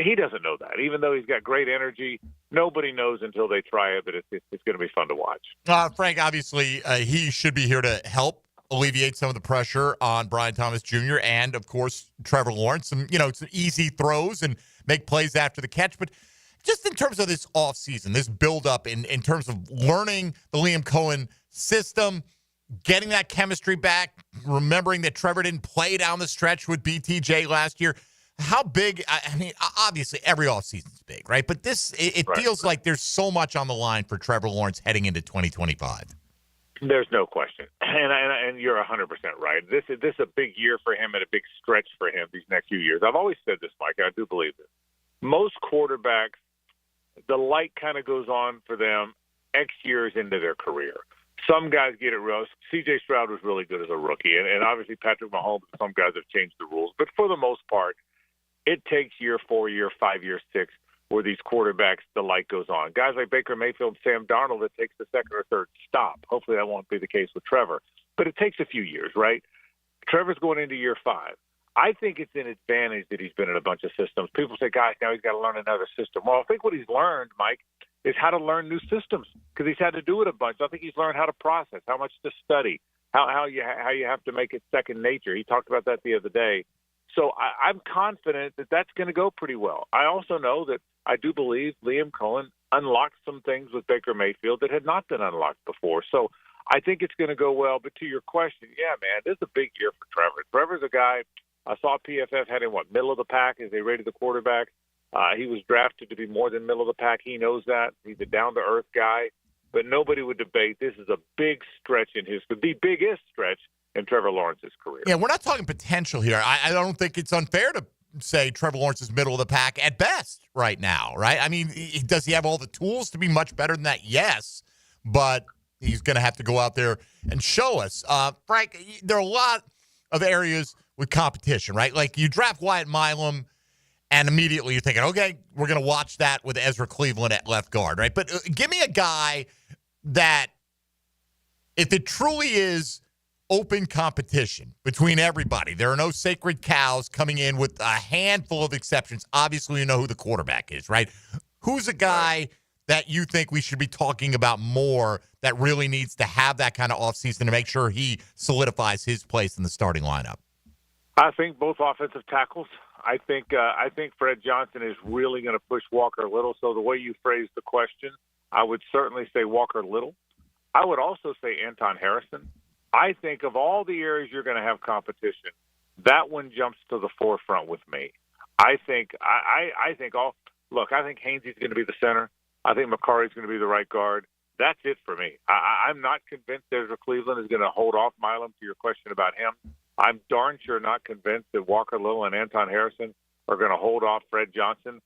He doesn't know that. Even though he's got great energy, nobody knows until they try it, but it's going to be fun to watch. Frank, obviously, he should be here to help alleviate some of the pressure on Brian Thomas Jr. and, of course, Trevor Lawrence. Some easy throws and make plays after the catch. But just in terms of this offseason, this buildup in terms of learning the Liam Cohen system, getting that chemistry back, remembering that Trevor didn't play down the stretch with BTJ last year. How big? I mean, obviously, every offseason is big, right? But it feels like there's so much on the line for Trevor Lawrence heading into 2025. There's no question, and you're 100% right. This is a big year for him and a big stretch for him these next few years. I've always said this, Mike, and I do believe this. Most quarterbacks, the light kind of goes on for them X years into their career. Some guys get it real. C.J. Stroud was really good as a rookie, and obviously Patrick Mahomes and some guys have changed the rules. But for the most part, it takes year 4, year 5, year 6 where these quarterbacks, the light goes on. Guys like Baker Mayfield, Sam Darnold, it takes the second or third stop. Hopefully that won't be the case with Trevor. But it takes a few years, right? Trevor's going into year 5. I think it's an advantage that he's been in a bunch of systems. People say, gosh, now he's got to learn another system. Well, I think what he's learned, Mike, is how to learn new systems because he's had to do it a bunch. I think he's learned how to process, how much to study, how you have to make it second nature. He talked about that the other day. So I'm confident that that's going to go pretty well. I also know that I do believe Liam Cohen unlocked some things with Baker Mayfield that had not been unlocked before. So I think it's going to go well. But to your question, yeah, man, this is a big year for Trevor. Trevor's a guy, I saw PFF had him, middle of the pack as they rated the quarterback. He was drafted to be more than middle of the pack. He knows that. He's a down-to-earth guy. But nobody would debate this is a big stretch the biggest stretch in Trevor Lawrence's career. Yeah, we're not talking potential here. I don't think it's unfair to say Trevor Lawrence is middle of the pack at best right now, right? I mean, does he have all the tools to be much better than that? Yes, but he's going to have to go out there and show us. Frank, there are a lot of areas with competition, right? Like you draft Wyatt Milam, and immediately you're thinking, okay, we're going to watch that with Ezra Cleveland at left guard, right? But give me a guy that, if it truly is open competition between everybody, there are no sacred cows coming in with a handful of exceptions. Obviously, you know who the quarterback is, right? Who's a guy that you think we should be talking about more that really needs to have that kind of offseason to make sure he solidifies his place in the starting lineup? I think both offensive tackles. I think Fred Johnson is really going to push Walker Little. So the way you phrased the question, I would certainly say Walker Little. I would also say Anton Harrison. I think of all the areas you're going to have competition, that one jumps to the forefront with me. I think Hainsey's going to be the center. I think McCarty's going to be the right guard. That's it for me. I'm not convinced Ezra Cleveland is going to hold off Milam, to your question about him. I'm darn sure not convinced that Walker Little and Anton Harrison are going to hold off Fred Johnson.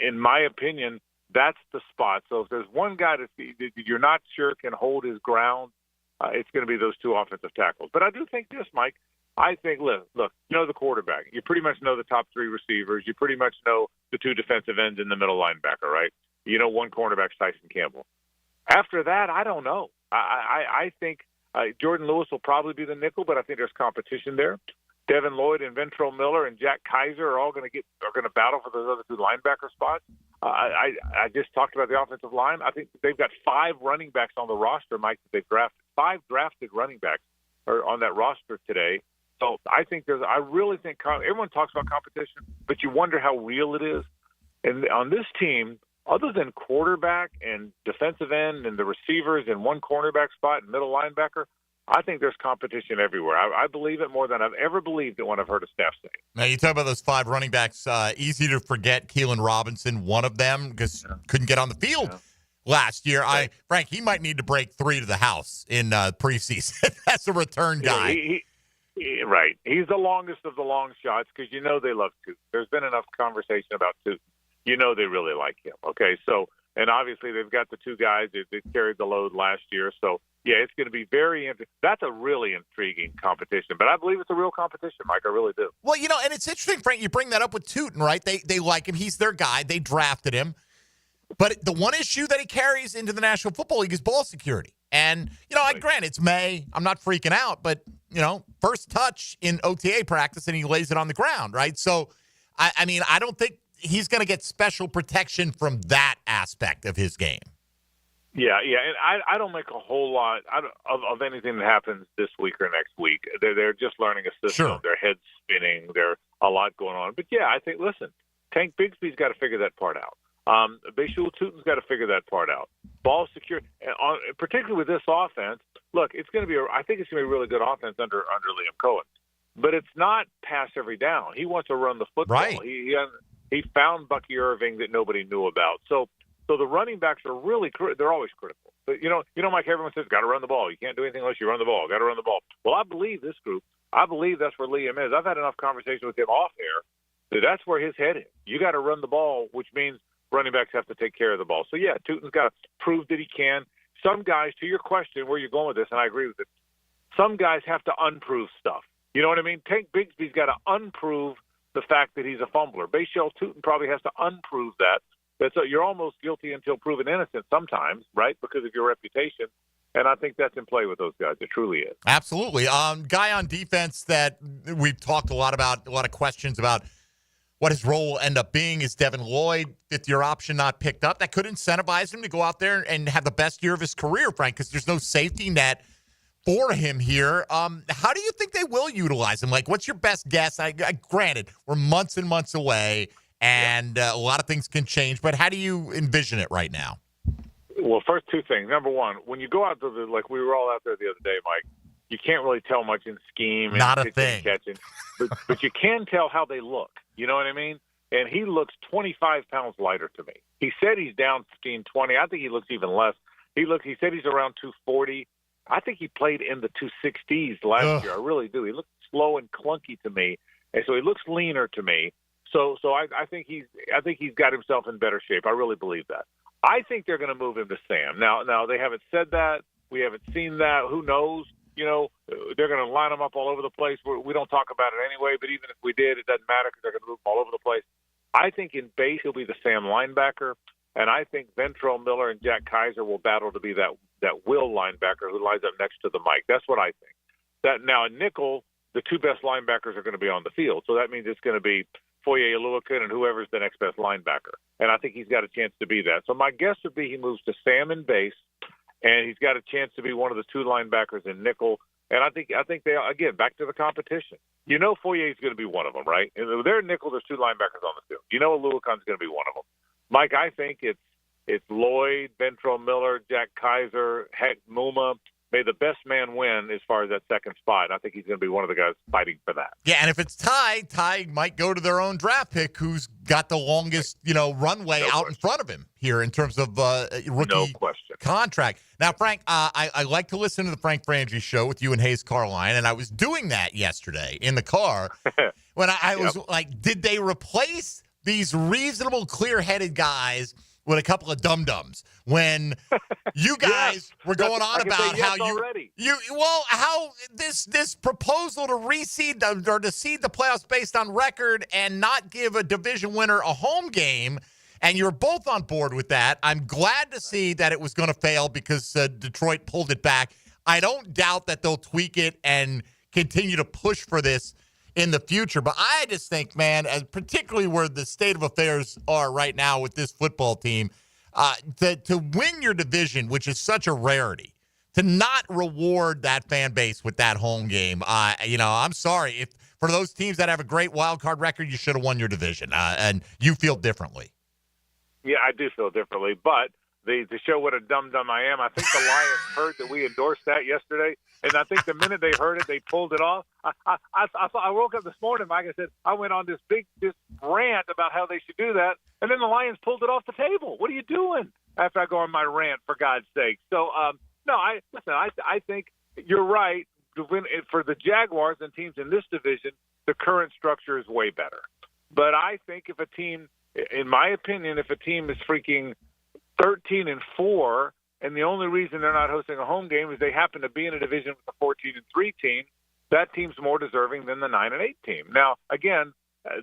In my opinion, that's the spot. So if there's one guy that you're not sure can hold his ground, it's going to be those two offensive tackles. But I do think this, Mike. I think, look, you know the quarterback. You pretty much know the top 3 receivers. You pretty much know the 2 defensive ends in the middle linebacker, right? You know one cornerback's Tyson Campbell. After that, I don't know. I think Jordan Lewis will probably be the nickel, but I think there's competition there. Devin Lloyd and Ventrell Miller and Jack Kaiser are all going to battle for those other two linebacker spots. I just talked about the offensive line. I think they've got 5 running backs on the roster, Mike, that they've drafted. 5 drafted running backs are on that roster today. So I really think everyone talks about competition, but you wonder how real it is. And on this team, other than quarterback and defensive end and the receivers and one cornerback spot and middle linebacker, I think there's competition everywhere. I believe it more than I've ever believed it when I've heard a staff say it. Now, you talk about those 5 running backs. Easy to forget Keelan Robinson, one of them, because couldn't get on the field last year. Right. Frank, he might need to break 3 to the house in preseason. That's a return guy. Right. He's the longest of the long shots because they love Tootin. There's been enough conversation about Tootin. They really like him. Okay, so – and obviously they've got the 2 guys that carried the load last year. So, yeah, it's going to be very interesting. That's a really intriguing competition. But I believe it's a real competition, Mike. I really do. Well, and it's interesting, Frank, you bring that up with Tootin, right? They like him. He's their guy. They drafted him. But the one issue that he carries into the National Football League is ball security. And, grant it's May. I'm not freaking out. But, first touch in OTA practice and he lays it on the ground, right? So, I don't think he's going to get special protection from that aspect of his game. Yeah, and I don't make a whole lot of anything that happens this week or next week. They're just learning a system. Sure. Their head's spinning. There's a lot going on. But, yeah, I think, listen, Tank Bigsby's got to figure that part out. Bashul Tutin's got to figure that part out. Ball security, particularly with this offense, look, I think it's going to be a really good offense under Liam Cohen. But it's not pass every down. He wants to run the football. Right. He found Bucky Irving that nobody knew about. So the running backs are they're always critical. But, Mike, everyone says, got to run the ball. You can't do anything unless you run the ball. Got to run the ball. Well, I believe this group. I believe that's where Liam is. I've had enough conversation with him off air that that's where his head is. You got to run the ball, which means running backs have to take care of the ball. So, yeah, Tutin's got to prove that he can. Some guys, to your question, where you're going with this, and I agree with it, some guys have to unprove stuff. You know what I mean? Tank Bigsby's got to unprove the fact that he's a fumbler. Bashal Tutin probably has to unprove that. So you're almost guilty until proven innocent sometimes, right, because of your reputation. And I think that's in play with those guys. It truly is. Absolutely. Guy on defense that we've talked a lot about, a lot of questions about what his role will end up being is Devin Lloyd, 5th-year option not picked up. That could incentivize him to go out there and have the best year of his career, Frank, because there's no safety net for him here. How do you think they will utilize him? Like, what's your best guess? Granted, we're months and months away, and a lot of things can change, but how do you envision it right now? Well, first 2 things. Number one, when you go out to like we were all out there the other day, Mike, you can't really tell much in scheme and not a thing. Catching, but you can tell how they look. You know what I mean? And he looks 25 pounds lighter to me. He said he's down 15, 20. I think he looks even less. He said he's around 240. I think he played in the 260s last year. I really do. He looked slow and clunky to me, and so he looks leaner to me. So I think he's got himself in better shape. I really believe that. I think they're going to move him to Sam. Now they haven't said that. We haven't seen that. Who knows? They're going to line him up all over the place. We don't talk about it anyway, but even if we did, it doesn't matter because they're going to move him all over the place. I think in base he'll be the Sam linebacker, and I think Ventrell Miller and Jack Kaiser will battle to be that will linebacker who lines up next to the Mike. That's what I think. That now in nickel, the 2 best linebackers are going to be on the field, so that means it's going to be Foye Oluokun and whoever's the next best linebacker, and I think he's got a chance to be that. So my guess would be he moves to Sam in base, and he's got a chance to be one of the 2 linebackers in nickel. And I think they again back to the competition. Foye is going to be one of them, right? And they're nickel. There's 2 linebackers on the field. Oluokun's going to be one of them. Mike, I think it's Lloyd, Ventrell Miller, Jack Kaiser, heck, Muma. May the best man win as far as that second spot. I think he's going to be one of the guys fighting for that. Yeah, and if it's Ty might go to their own draft pick who's got the longest, runway in front of him here in terms of rookie contract. Now, Frank, I like to listen to the Frank Frangie show with you and Hayes Carline, and I was doing that yesterday in the car when I was like, did they replace these reasonable, clear-headed guys with a couple of dum-dums when you guys were going on about how how this proposal to reseed or to seed the playoffs based on record and not give a division winner a home game, and you're both on board with that. I'm glad to see that it was going to fail because Detroit pulled it back. I don't doubt that they'll tweak it and continue to push for this in the future. But I just think, man, particularly where the state of affairs are right now with this football team, to win your division, which is such a rarity, to not reward that fan base with that home game, I'm sorry. If for those teams that have a great wild card record, you should have won your division, and you feel differently. Yeah, I do feel differently, but to show what a dum-dum I am, I think the Lions heard that we endorsed that yesterday, and I think the minute they heard it, they pulled it off. I woke up this morning, Mike, and said, I went on this rant about how they should do that, and then the Lions pulled it off the table. What are you doing? After I go on my rant, for God's sake. So, I think you're right. For the Jaguars and teams in this division, the current structure is way better. But I think if a team, in my opinion, if a team is freaking 13-4, and the only reason they're not hosting a home game is they happen to be in a division with a 14-3 team, that team's more deserving than the 9-8 team. Now, again,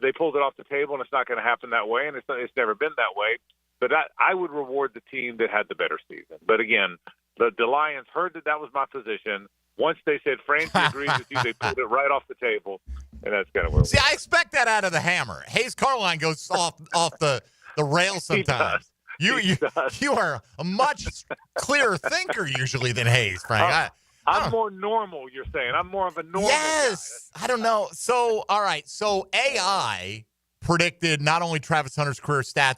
they pulled it off the table, and it's not going to happen that way, and it's never been that way. But I would reward the team that had the better season. But again, the Lions heard that was my position. Once they said Frangie agrees with you, they pulled it right off the table, and that's kind of where. See, I expect that out of the Hammer. Hayes Carline goes off the rails sometimes. You are a much clearer thinker usually than Hayes, Frank. I'm more normal, you're saying. I'm more of a normal guy. I don't know. So, all right. So, AI predicted not only Travis Hunter's career stats,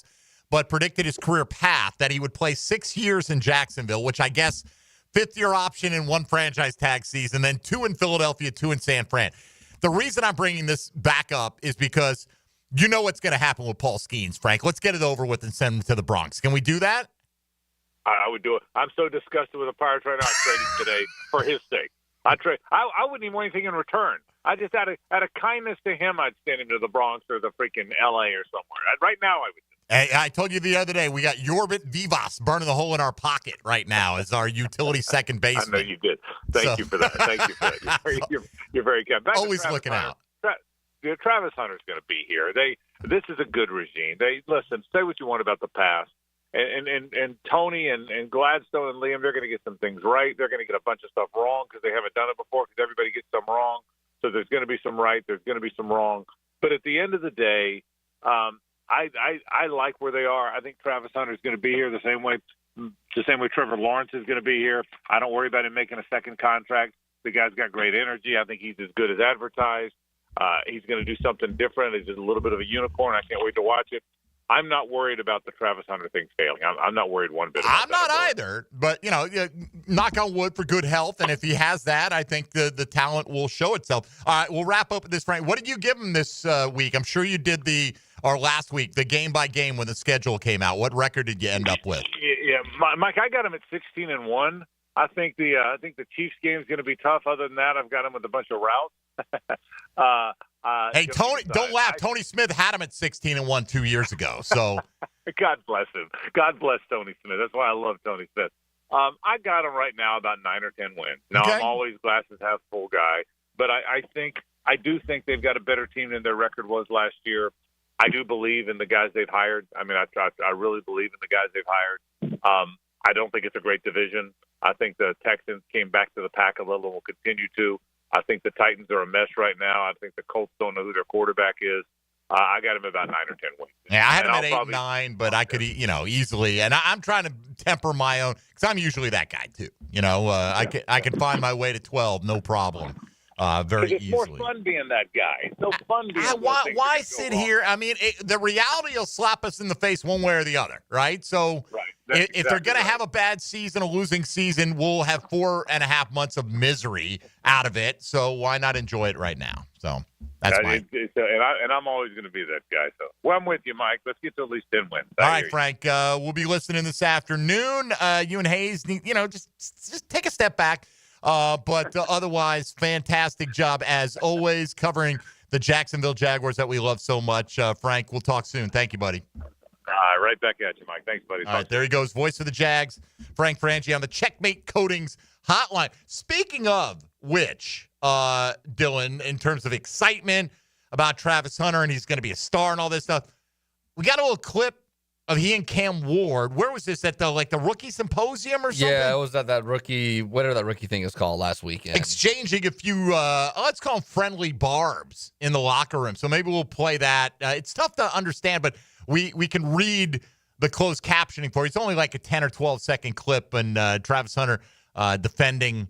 but predicted his career path, that he would play 6 years in Jacksonville, which I guess fifth-year option in one franchise tag season, then 2 in Philadelphia, 2 in San Fran. The reason I'm bringing this back up is because you know what's going to happen with Paul Skeens, Frank. Let's get it over with and send him to the Bronx. Can we do that? I would do it. I'm so disgusted with the Pirates right now. I'd trade him today for his sake. I wouldn't even want anything in return. I just out of kindness to him, I'd send him to the Bronx or the freaking L.A. or somewhere. Right now, I would. Hey, I told you the other day, we got Yorbit Vivas burning the hole in our pocket right now as our utility second baseman. I know you did. Thank you for that. Thank you for that. You're very kind. Always looking out. Travis Hunter's going to be here. This is a good regime. Listen, say what you want about the past. And Tony and Gladstone and Liam, they're going to get some things right. They're going to get a bunch of stuff wrong because they haven't done it before, because everybody gets some wrong. So there's going to be some right. There's going to be some wrong. But at the end of the day, I like where they are. I think Travis Hunter is going to be here the same way Trevor Lawrence is going to be here. I don't worry about him making a second contract. The guy's got great energy. I think he's as good as advertised. He's going to do something different. He's just a little bit of a unicorn. I can't wait to watch it. I'm not worried about the Travis Hunter thing failing. I'm not worried one bit about that. I'm not either. But, knock on wood for good health. And if he has that, I think the talent will show itself. All right, we'll wrap up with this, Frank. What did you give him this week? I'm sure you did last week, the game by game when the schedule came out. What record did you end up with? Yeah, Mike, I got him at 16-1. I think the Chiefs game is going to be tough. Other than that, I've got him with a bunch of routes. Hey, Tony, don't laugh. Tony Smith had him at 16-1 2 years ago. So, God bless him. God bless Tony Smith. That's why I love Tony Smith. I got him right now about 9 or 10 wins. Now, okay. I'm always glasses half full guy, but I do think they've got a better team than their record was last year. I do believe in the guys they've hired. I mean, I really believe in the guys they've hired. I don't think it's a great division. I think the Texans came back to the pack a little and will continue to. I think the Titans are a mess right now. I think the Colts don't know who their quarterback is. I got him about 9 or 10 wins. Yeah, I had him at 8-9, but I could, easily. And I'm trying to temper my own, because I'm usually that guy too. I can find my way to 12, no problem. Very it's easily. More fun being that guy. It's so fun being why sit here? I mean, the reality will slap us in the face one way or the other, right? So if they're going to have a bad season, a losing season, we'll have 4.5 months of misery out of it. So why not enjoy it right now? So that's my. And I'm always going to be that guy. So I'm with you, Mike. Let's get to at least 10 wins. All right, Frank. We'll be listening this afternoon. You and Hayes, just take a step back. But otherwise, fantastic job as always covering the Jacksonville Jaguars that we love so much. Frank, we'll talk soon. Thank you, buddy. Right back at you, Mike. Thanks, buddy. All right, there he goes. Voice of the Jags, Frank Frangie on the Checkmate Coatings hotline. Speaking of which, Dylan, in terms of excitement about Travis Hunter and he's going to be a star and all this stuff, we got a little clip of he and Cam Ward. Where was this, at the rookie symposium or something? Yeah, it was at that rookie, whatever that rookie thing is called last weekend. Exchanging a few, let's call them friendly barbs in the locker room. So maybe we'll play that. It's tough to understand, but we can read the closed captioning for it. It's only like a 10 or 12 second clip, and Travis Hunter defending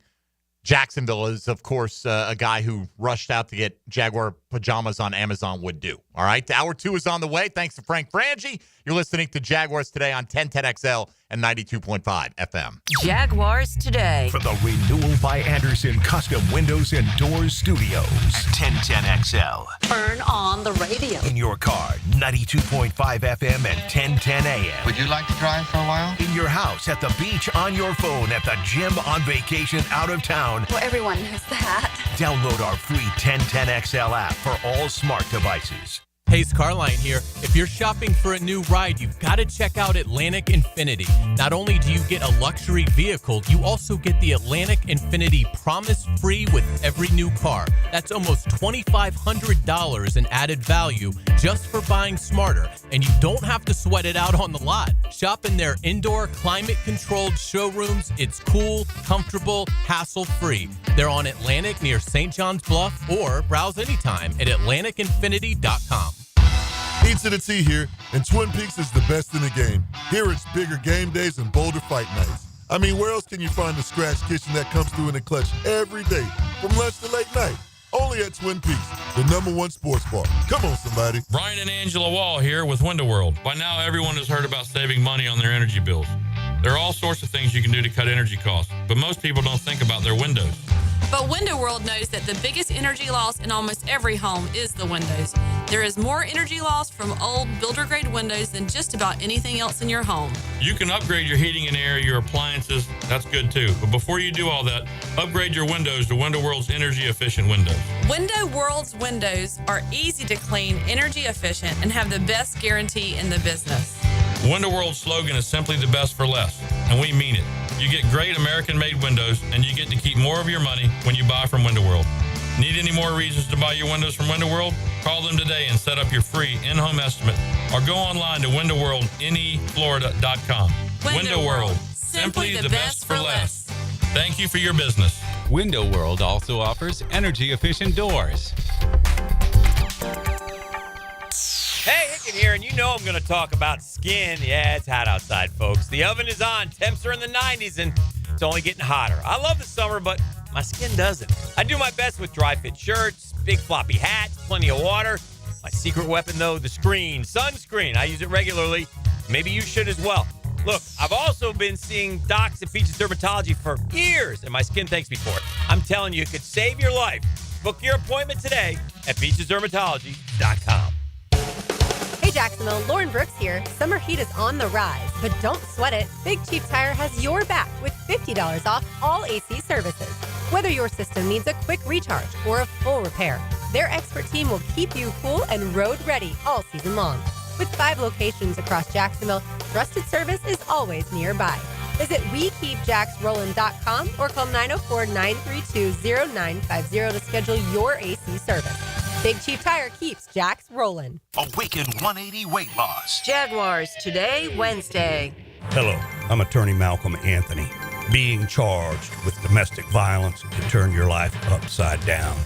Jacksonville is, of course, a guy who rushed out to get Jaguar pajamas on Amazon would do. All right, Hour 2 is on the way. Thanks to Frank Frangie. You're listening to Jaguars Today on 1010XL and 92.5 FM. Jaguars Today. For the renewal by Anderson Custom Windows and Doors Studios. 1010XL. Turn on the radio. In your car, 92.5 FM and 1010 AM. Would you like to drive for a while? In your house, at the beach, on your phone, at the gym, on vacation, out of town. Well, everyone knows that. Download our free 1010XL app for all smart devices. Hayes Carline here. If you're shopping for a new ride, you've got to check out Atlantic Infinity. Not only do you get a luxury vehicle, you also get the Atlantic Infinity Promise Free with every new car. That's almost $2,500 in added value just for buying smarter. And you don't have to sweat it out on the lot. Shop in their indoor, climate-controlled showrooms. It's cool, comfortable, hassle-free. They're on Atlantic near St. John's Bluff, or browse anytime at AtlanticInfinity.com. Pizza to Tea here, and Twin Peaks is the best in the game. Here it's bigger game days and bolder fight nights. I mean, where else can you find the scratch kitchen that comes through in the clutch every day, from lunch to late night? Only at Twin Peaks, the #1 sports bar. Come on, somebody. Brian and Angela Wall here with Window World. By now, everyone has heard about saving money on their energy bills. There are all sorts of things you can do to cut energy costs, but most people don't think about their windows. But Window World knows that the biggest energy loss in almost every home is the windows. There is more energy loss from old builder-grade windows than just about anything else in your home. You can upgrade your heating and air, your appliances. That's good too. But before you do all that, upgrade your windows to Window World's energy-efficient windows. Window World's windows are easy to clean, energy efficient, and have the best guarantee in the business. Window World's slogan is simply the best for less, and we mean it. You get great American-made windows, and you get to keep more of your money when you buy from Window World. Need any more reasons to buy your windows from Window World? Call them today and set up your free in-home estimate, or go online to windowworldneflorida.com. Window World, simply the best for less. Thank you for your business. Window World also offers energy-efficient doors. Hey, Hicken here, and you know I'm going to talk about skin. Yeah, it's hot outside, folks. The oven is on, temps are in the 90s, and it's only getting hotter. I love the summer, but my skin doesn't. I do my best with dry-fit shirts, big floppy hats, plenty of water. My secret weapon, though, the screen, sunscreen. I use it regularly. Maybe you should as well. Look, I've also been seeing docs at Peaches Dermatology for years, and my skin thanks me for it. I'm telling you, it could save your life. Book your appointment today at peachesdermatology.com. Hey Jacksonville, Lauren Brooks here. Summer heat is on the rise, but don't sweat it. Big Chief Tire has your back with $50 off all AC services. Whether your system needs a quick recharge or a full repair, their expert team will keep you cool and road ready all season long. With 5 locations across Jacksonville, trusted service is always nearby. Visit WeKeepJacksRollin.com or call 904-932-0950 to schedule your AC service. Big Chief Tire keeps Jacks rolling. Awaken 180 weight loss. Jaguars Today, Wednesday. Hello, I'm attorney Malcolm Anthony. Being charged with domestic violence can turn your life upside down.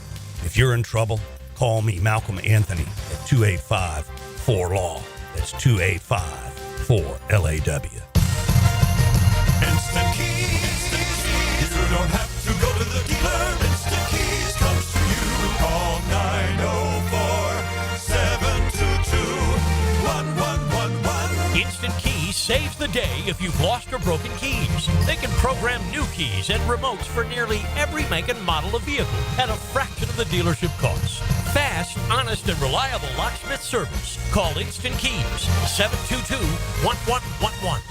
If you're in trouble, call me, Malcolm Anthony, at 285-4LAW. That's 285-4LAW. Instant Keys. You don't have to go to the dealer. Instant Keys comes to you. Call 904-722-1111. Instant Keys saves the day if you've lost or broken keys. They can program new keys and remotes for nearly every make and model of vehicle at a fraction of the dealership cost. Fast, honest, and reliable locksmith service. Call Instant Keys, 722-1111.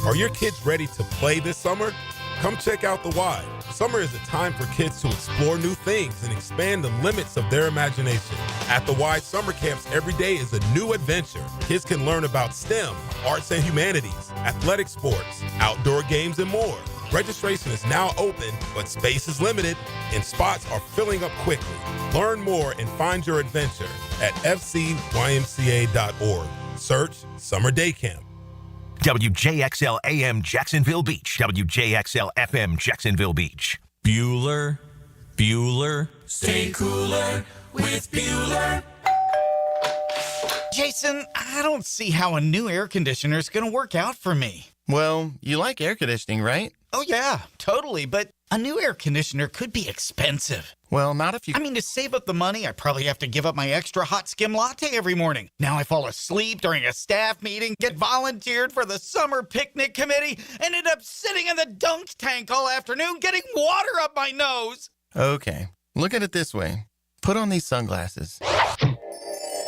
Are your kids ready to play this summer? Come check out The Y. Summer is a time for kids to explore new things and expand the limits of their imagination. At The Y summer camps, every day is a new adventure. Kids can learn about STEM, arts and humanities, athletic sports, outdoor games, and more. Registration is now open, but space is limited, and spots are filling up quickly. Learn more and find your adventure at fcymca.org. Search Summer Day Camp. WJXL AM Jacksonville Beach. WJXL FM Jacksonville Beach. Bueller. Stay cooler with Bueller. Jason, I don't see how a new air conditioner is going to work out for me. Well, you like air conditioning, right? Oh, yeah, totally. But a new air conditioner could be expensive. Well, not if you... I mean, to save up the money, I probably have to give up my extra hot skim latte every morning. Now I fall asleep during a staff meeting, get volunteered for the summer picnic committee, and end up sitting in the dunk tank all afternoon getting water up my nose. Okay, look at it this way. Put on these sunglasses.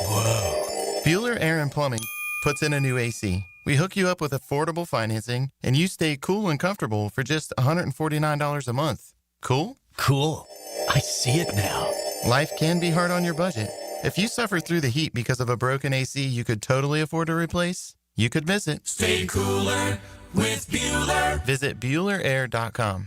Whoa. Bueller Air and Plumbing puts in a new AC. We hook you up with affordable financing, and you stay cool and comfortable for just $149 a month. Cool? Cool. I see it now. Life can be hard on your budget. If you suffer through the heat because of a broken AC you could totally afford to replace, you could visit. Stay cooler with Bueller. Visit BuellerAir.com.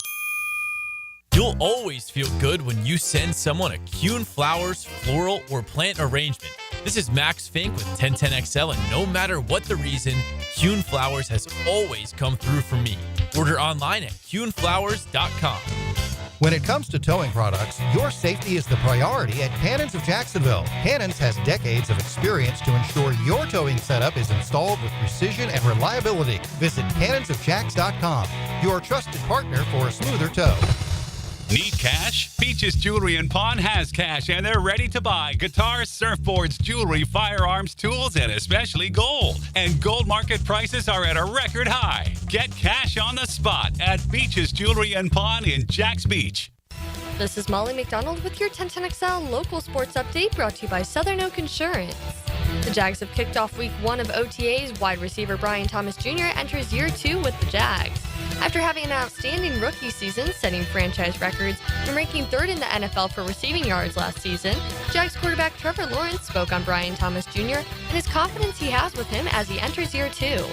You'll always feel good when you send someone a Kuhn Flowers floral or plant arrangement. This is Max Fink with 1010XL, and no matter what the reason, Kuhn Flowers has always come through for me. Order online at KuhnFlowers.com. When it comes to towing products, your safety is the priority at Cannons of Jacksonville. Cannons has decades of experience to ensure your towing setup is installed with precision and reliability. Visit cannonsofjacks.com, your trusted partner for a smoother tow. Need cash? Beaches Jewelry and Pawn has cash, and they're ready to buy guitars, surfboards, jewelry, firearms, tools, and especially gold. And gold market prices are at a record high. Get cash on the spot at Beaches Jewelry and Pawn in Jacks Beach. This is Molly McDonald with your 1010XL local sports update brought to you by Southern Oak Insurance. The Jags have kicked off week 1 of OTAs. Wide receiver Brian Thomas Jr. enters year 2 with the Jags. After having an outstanding rookie season, setting franchise records, and ranking 3rd in the NFL for receiving yards last season, Jags quarterback Trevor Lawrence spoke on Brian Thomas Jr. and his confidence he has with him as he enters year 2.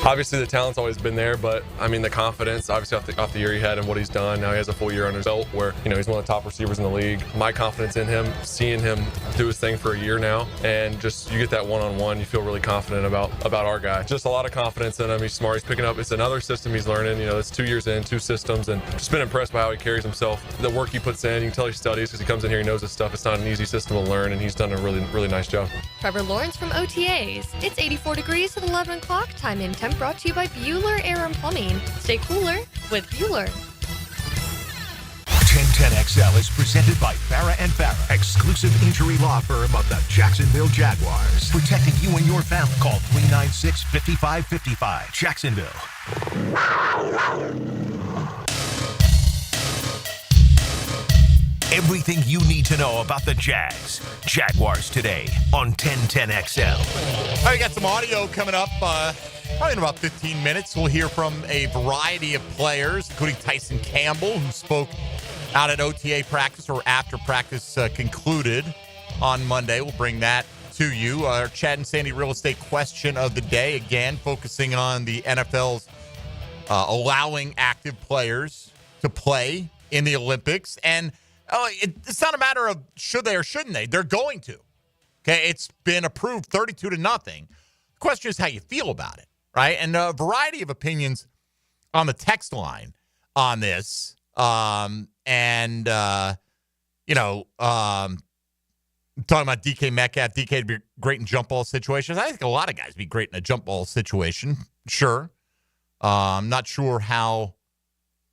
Obviously, the talent's always been there, but I mean, the confidence, obviously, off the year he had and what he's done. Now he has a full year under his belt where, he's one of the top receivers in the league. My confidence in him, seeing him do his thing for a year now, and just you get that one-on-one, you feel really confident about our guy. Just a lot of confidence in him. He's smart. He's picking up. It's another system he's learning. It's 2 years in, 2 systems, and just been impressed by how he carries himself. The work he puts in, you can tell he studies because he comes in here, he knows his stuff. It's not an easy system to learn, and he's done a really, really nice job. Trevor Lawrence from OTAs. It's 84 degrees at 11 o'clock. Time in temp brought to you by Bueller Air and Plumbing. Stay cooler with Bueller. 1010XL is presented by Farah & Farah, exclusive injury law firm of the Jacksonville Jaguars. Protecting you and your family. Call 396-5555. Jacksonville. Everything you need to know about the Jags. Jaguars Today on 1010XL. All right, got some audio coming up. Probably in about 15 minutes, we'll hear from a variety of players, including Tyson Campbell, who spoke out at OTA practice or after practice concluded on Monday. We'll bring that to you. Our Chad and Sandy real estate question of the day, again, focusing on the NFL's allowing active players to play in the Olympics. And it's not a matter of should they or shouldn't they. They're going to. Okay, it's been approved 32-0. The question is how you feel about it, right? And a variety of opinions on the text line on this. Talking about DK Metcalf. DK would be great in jump ball situations. I think a lot of guys would be great in a jump ball situation. Sure. I'm not sure how,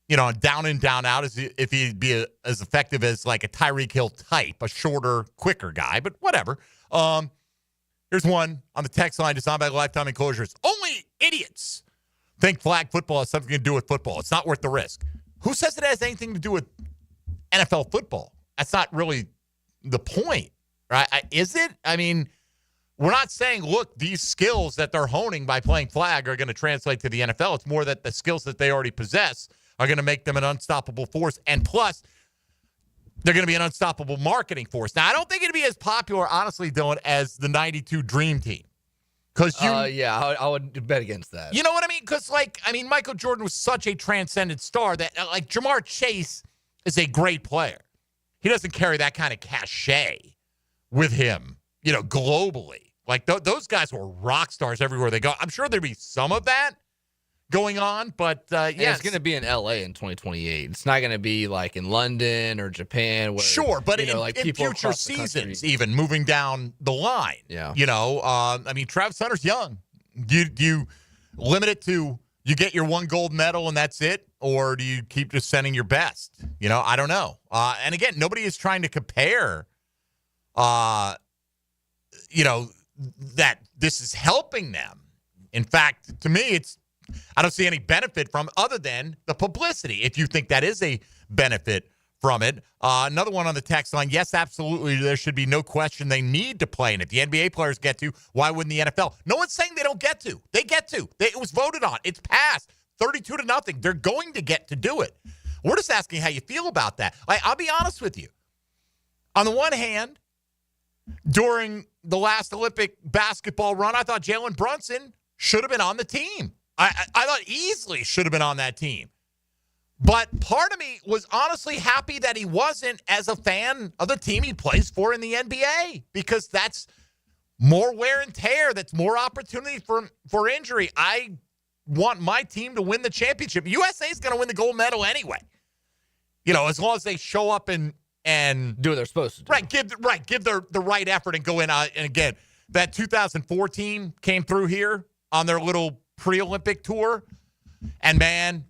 down in, down out, if he'd be as effective as like a Tyreek Hill type, a shorter, quicker guy, but whatever. Here's one on the text line designed by Lifetime Enclosures. Only idiots think flag football has something to do with football. It's not worth the risk. Who says it has anything to do with NFL football? That's not really the point, right? Is it? I mean, we're not saying, look, these skills that they're honing by playing flag are going to translate to the NFL. It's more that the skills that they already possess are going to make them an unstoppable force. And plus, they're going to be an unstoppable marketing force. Now, I don't think it'd be as popular, honestly, Dylan, as the 92 Dream Team. I would bet against that. You know what I mean? Because, Michael Jordan was such a transcendent star that, Jamar Chase is a great player. He doesn't carry that kind of cachet with him, globally, Like those guys were rock stars everywhere they go. I'm sure there'd be some of that going on, but it's going to be in LA in 2028. It's not going to be like in London or Japan. Where, sure, but in people future seasons, even moving down the line. Yeah. I mean, Travis Hunter's young. Do you limit it to you get your one gold medal and that's it? Or do you keep just sending your best? I don't know. And again, nobody is trying to compare, that this is helping them. In fact, to me, I don't see any benefit from other than the publicity, if you think that is a benefit from it. Another one on the text line, yes, absolutely, there should be no question they need to play. And if the NBA players get to, why wouldn't the NFL? No one's saying they don't get to. They get to. It was voted on. It's passed 32-0. They're going to get to do it. We're just asking how you feel about that. I'll be honest with you. On the one hand, during the last Olympic basketball run, I thought Jalen Brunson should have been on the team. I thought easily should have been on that team. But part of me was honestly happy that he wasn't as a fan of the team he plays for in the NBA, because that's more wear and tear. That's more opportunity for injury. I want my team to win the championship. USA is going to win the gold medal anyway. As long as they show up and do what they're supposed to do. Give the right effort and go in. And again, that 2014 came through here on their little pre-Olympic tour. And man,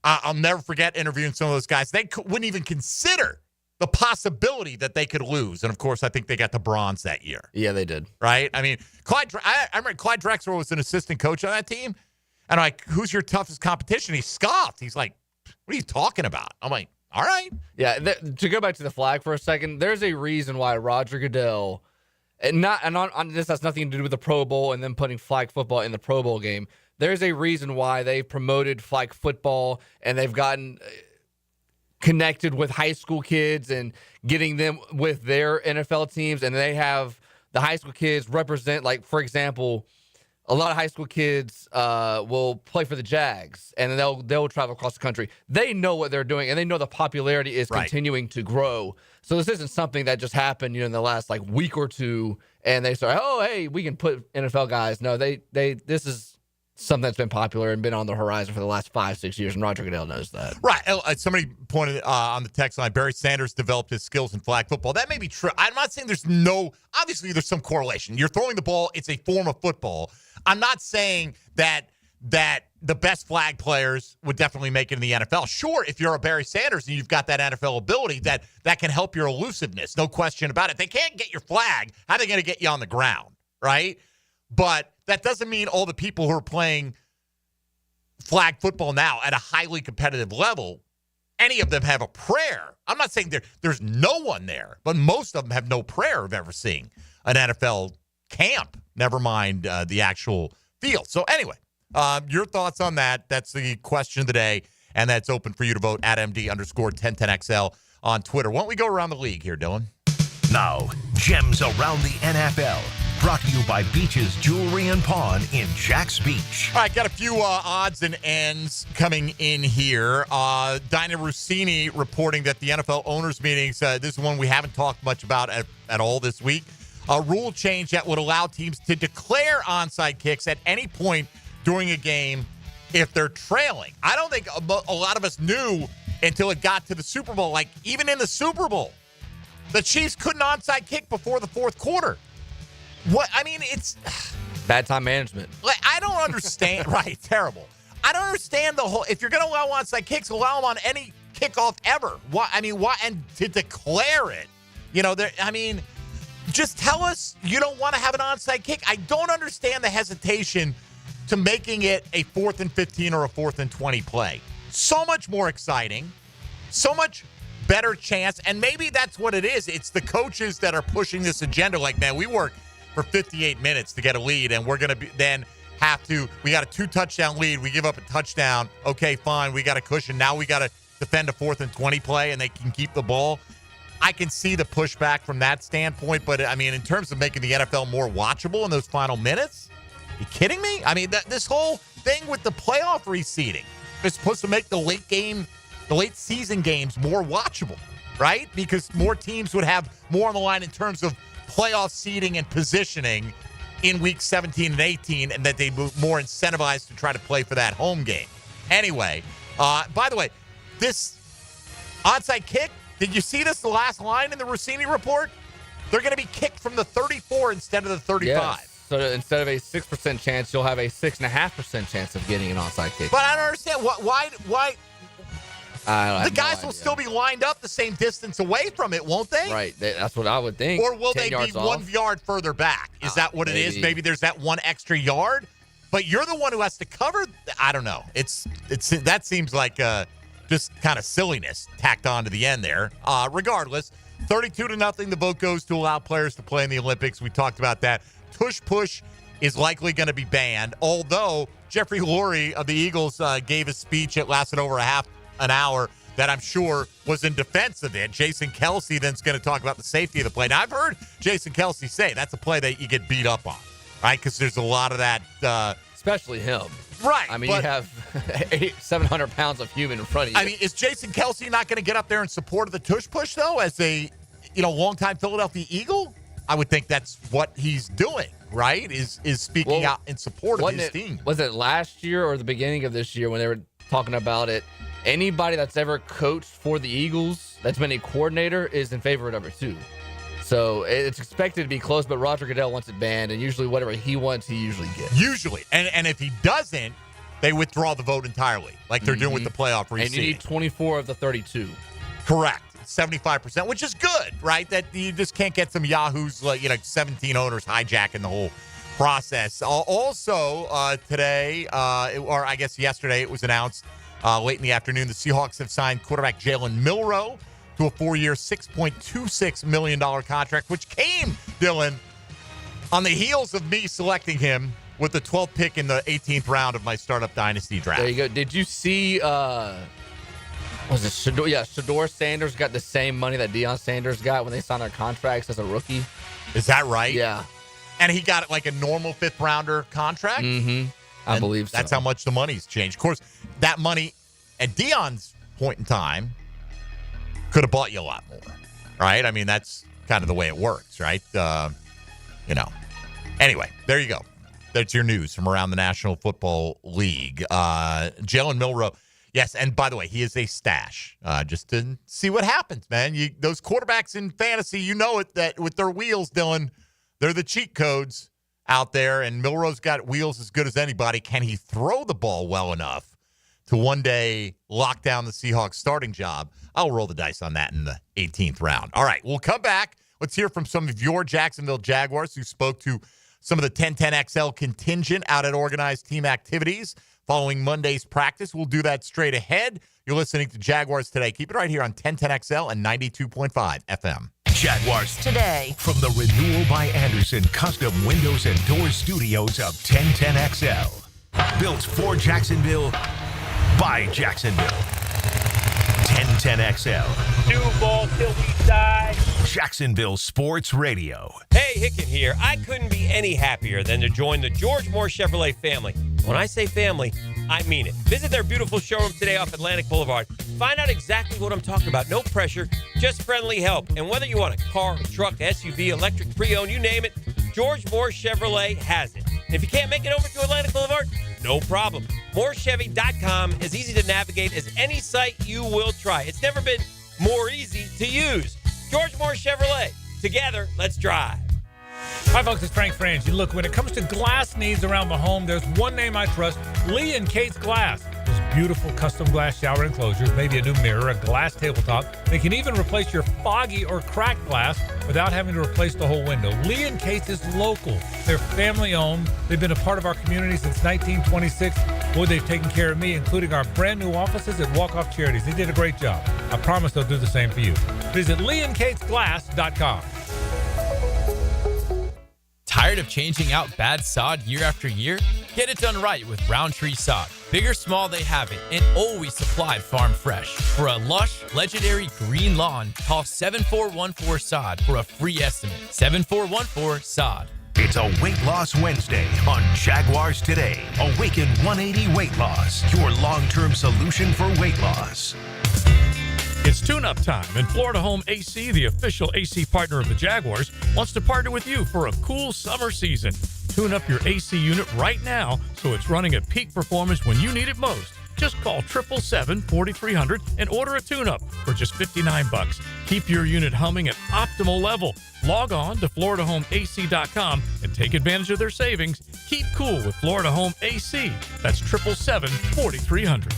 I'll never forget interviewing some of those guys. They wouldn't even consider the possibility that they could lose. And of course, I think they got the bronze that year. Yeah, they did. Right? I mean, I remember Clyde Drexler was an assistant coach on that team. And I'm like, who's your toughest competition? He scoffed. He's like, what are you talking about? I'm like, all right. Yeah, to go back to the flag for a second, there's a reason why Roger Goodell, this has nothing to do with the Pro Bowl and them putting flag football in the Pro Bowl game. There's a reason why they promoted flag football and they've gotten connected with high school kids and getting them with their NFL teams. And they have the high school kids represent, like, for example, a lot of high school kids will play for the Jags, and they'll travel across the country. They know what they're doing, and they know the popularity is continuing to grow. So this isn't something that just happened, in the last week or two, and they start, oh, hey, we can put NFL guys. No, this is something that's been popular and been on the horizon for the last 5-6 years, and Roger Goodell knows that. Right. Somebody pointed on the text line, Barry Sanders developed his skills in flag football. That may be true. I'm not saying obviously there's some correlation. You're throwing the ball. It's a form of football. I'm not saying that the best flag players would definitely make it in the NFL. Sure, if you're a Barry Sanders and you've got that NFL ability, that can help your elusiveness. No question about it. If they can't get your flag, how are they going to get you on the ground, right? But that doesn't mean all the people who are playing flag football now at a highly competitive level, any of them have a prayer. I'm not saying there's no one there, but most of them have no prayer of ever seeing an NFL camp, never mind the actual field. So anyway, your thoughts on that. That's the question of the day, and that's open for you to vote at MD_1010XL on Twitter. Why don't we go around the league here, Dylan? Now, Gems Around the NFL. Brought to you by Beach's Jewelry and Pawn in Jax Beach. All right, got a few odds and ends coming in here. Dinah Rossini reporting that the NFL owners meetings, this is one we haven't talked much about at all this week. A rule change that would allow teams to declare onside kicks at any point during a game if they're trailing. I don't think a lot of us knew until it got to the Super Bowl. Like, even in the Super Bowl, the Chiefs couldn't onside kick before the fourth quarter. It's bad time management. I don't understand. Right, terrible. I don't understand the whole. If you're going to allow onside kicks, allow them on any kickoff ever. Why? And to declare it, just tell us you don't want to have an onside kick. I don't understand the hesitation to making it a 4th and 15 or a 4th and 20 play. So much more exciting, so much better chance, and maybe that's what it is. It's the coaches that are pushing this agenda. Like, man, we work for 58 minutes to get a lead, and we're going to we got a 2-touchdown lead. We give up a touchdown. Okay, fine. We got a cushion. Now we got to defend a 4th and 20 play, and they can keep the ball. I can see the pushback from that standpoint, but in terms of making the NFL more watchable in those final minutes, are you kidding me? This whole thing with the playoff reseeding is supposed to make the late season games more watchable, right? Because more teams would have more on the line in terms of playoff seeding and positioning. in week 17 and 18, and that they were more incentivized to try to play for that home game. Anyway, by the way, this onside kick, did you see this, the last line in the Rossini report? They're going to be kicked from the 34 instead of the 35. Yes. So instead of a 6% chance, you'll have a 6.5% chance of getting an onside kick. But I don't understand. Why the guys will still be lined up the same distance away from it, won't they? Right. That's what I would think. Or will they be 1 yard further back? Is that what it is? Maybe there's that one extra yard? But you're the one who has to cover. I don't know. That seems like just kind of silliness tacked on to the end there. Regardless, 32-0. The vote goes to allow players to play in the Olympics. We talked about that. Tush push is likely going to be banned, although Jeffrey Lurie of the Eagles gave a speech that lasted over half an hour that I'm sure was in defense of it. Jason Kelsey then's going to talk about the safety of the play. Now, I've heard Jason Kelsey say that's a play that you get beat up on, right? Because there's a lot of that. Especially him. Right. I mean, you have 700 pounds of human in front of you. I mean, is Jason Kelsey not going to get up there in support of the tush push, though, as a longtime Philadelphia Eagle? I would think that's what he's doing, right? Is speaking out in support of his team. Was it last year or the beginning of this year when they were talking about it? Anybody that's ever coached for the Eagles that's been a coordinator is in favor of number 2. So it's expected to be close, but Roger Goodell wants it banned, and usually whatever he wants, he usually gets. Usually. And if he doesn't, they withdraw the vote entirely, like they're doing with the playoff reseeding. And you need 24 of the 32. Correct. 75%, which is good, right? That you just can't get some yahoos, 17 owners hijacking the whole process. Also, today, or I guess yesterday, it was announced late in the afternoon, the Seahawks have signed quarterback Jalen Milroe to a 4-year, $6.26 million contract, which came, Dylan, on the heels of me selecting him with the 12th pick in the 18th round of my startup dynasty draft. There you go. Did you see, was it Shador? Yeah, Shador Sanders got the same money that Deion Sanders got when they signed their contracts as a rookie. Is that right? Yeah. And he got it like a normal 5th-rounder contract? Mm-hmm. I believe so. That's how much the money's changed. Of course, that money at Deion's point in time could have bought you a lot more, right? I mean, that's kind of the way it works, right? Anyway, there you go. That's your news from around the National Football League. Jalen Milroe, yes, and by the way, he is a stash. Just to see what happens, man. Those quarterbacks in fantasy, you know it, that with their wheels, Dylan, they're the cheat codes out there, and Milroe's got wheels as good as anybody. Can he throw the ball well enough to one day lock down the Seahawks starting job? I'll roll the dice on that in the 18th round. All right, we'll come back. Let's hear from some of your Jacksonville Jaguars who spoke to some of the 1010XL contingent out at organized team activities following Monday's practice. We'll do that straight ahead. You're listening to Jaguars Today. Keep it right here on 1010XL and 92.5 FM. Jaguars Today. From the Renewal by Anderson Custom Windows and Doors Studios of 1010XL. Built for Jacksonville, by Jacksonville. 1010XL. New ball till we die. Jacksonville Sports Radio. Hey, Hicken here. I couldn't be any happier than to join the George Moore Chevrolet family. When I say family, I mean it. Visit their beautiful showroom today off Atlantic Boulevard. Find out exactly what I'm talking about. No pressure, just friendly help. And whether you want a car, a truck, SUV, electric, pre-owned, you name it, George Moore Chevrolet has it. And if you can't make it over to Atlantic Boulevard, no problem. MooreChevy.com is easy to navigate as any site you will try. It's never been more easy to use. George Moore Chevrolet. Together, let's drive. Hi, folks. It's Frank Frangie. Look, when it comes to glass needs around the home, there's one name I trust, Lee & Kate's Glass. Those beautiful custom glass shower enclosures, maybe a new mirror, a glass tabletop. They can even replace your foggy or cracked glass without having to replace the whole window. Lee & Kate's is local. They're family-owned. They've been a part of our community since 1926. Boy, they've taken care of me, including our brand-new offices at Walk-Off Charities. They did a great job. I promise they'll do the same for you. Visit LeeandKatesGlass.com. Tired of changing out bad sod year after year? Get it done right with Roundtree Sod. Big or small, they have it, and always supplied farm fresh. For a lush, legendary green lawn, call 7414-SOD for a free estimate. 7414-SOD. It's a Weight Loss Wednesday on Jaguars Today. Awaken 180 Weight Loss, your long-term solution for weight loss. It's tune-up time, and Florida Home AC, the official AC partner of the Jaguars, wants to partner with you for a cool summer season. Tune up your AC unit right now so it's running at peak performance when you need it most. Just call 777-4300 and order a tune-up for just $59. Keep your unit humming at optimal level. Log on to FloridaHomeAC.com and take advantage of their savings. Keep cool with Florida Home AC. That's 777-4300.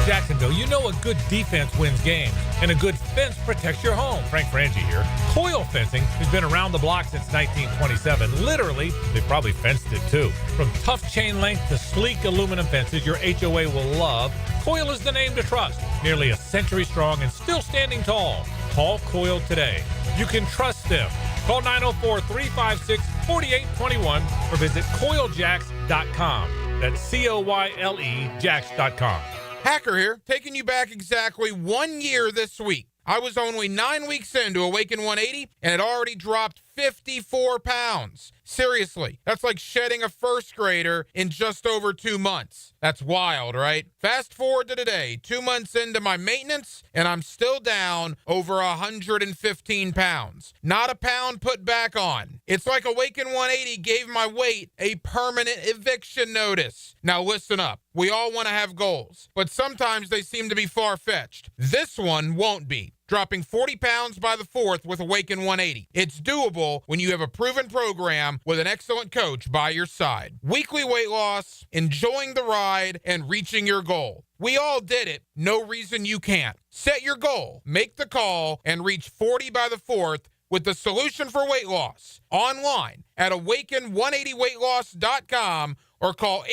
Jacksonville, you know a good defense wins games, and a good fence protects your home. Frank Frangie here. Coil Fencing has been around the block since 1927. Literally, they probably fenced it too. From tough chain link to sleek aluminum fences your HOA will love, Coil is the name to trust. Nearly a century strong and still standing tall. Call Coil today. You can trust them. Call 904-356-4821 or visit coiljacks.com. That's COYLE Jacks.com. Hacker here, taking you back exactly 1 year this week. I was only 9 weeks into Awaken 180 and had already dropped 54 pounds. Seriously, that's like shedding a first grader in just over 2 months. That's wild, right? Fast forward to today, 2 months into my maintenance, and I'm still down over 115 pounds. Not a pound put back on. It's like Awaken 180 gave my weight a permanent eviction notice. Now listen up. We all want to have goals, but sometimes they seem to be far-fetched. This one won't be. Dropping 40 pounds by the 4th with Awaken 180. It's doable when you have a proven program with an excellent coach by your side. Weekly weight loss, enjoying the ride, and reaching your goal. We all did it. No reason you can't. Set your goal, make the call, and reach 40 by the 4th with the solution for weight loss. Online at awaken180weightloss.com or call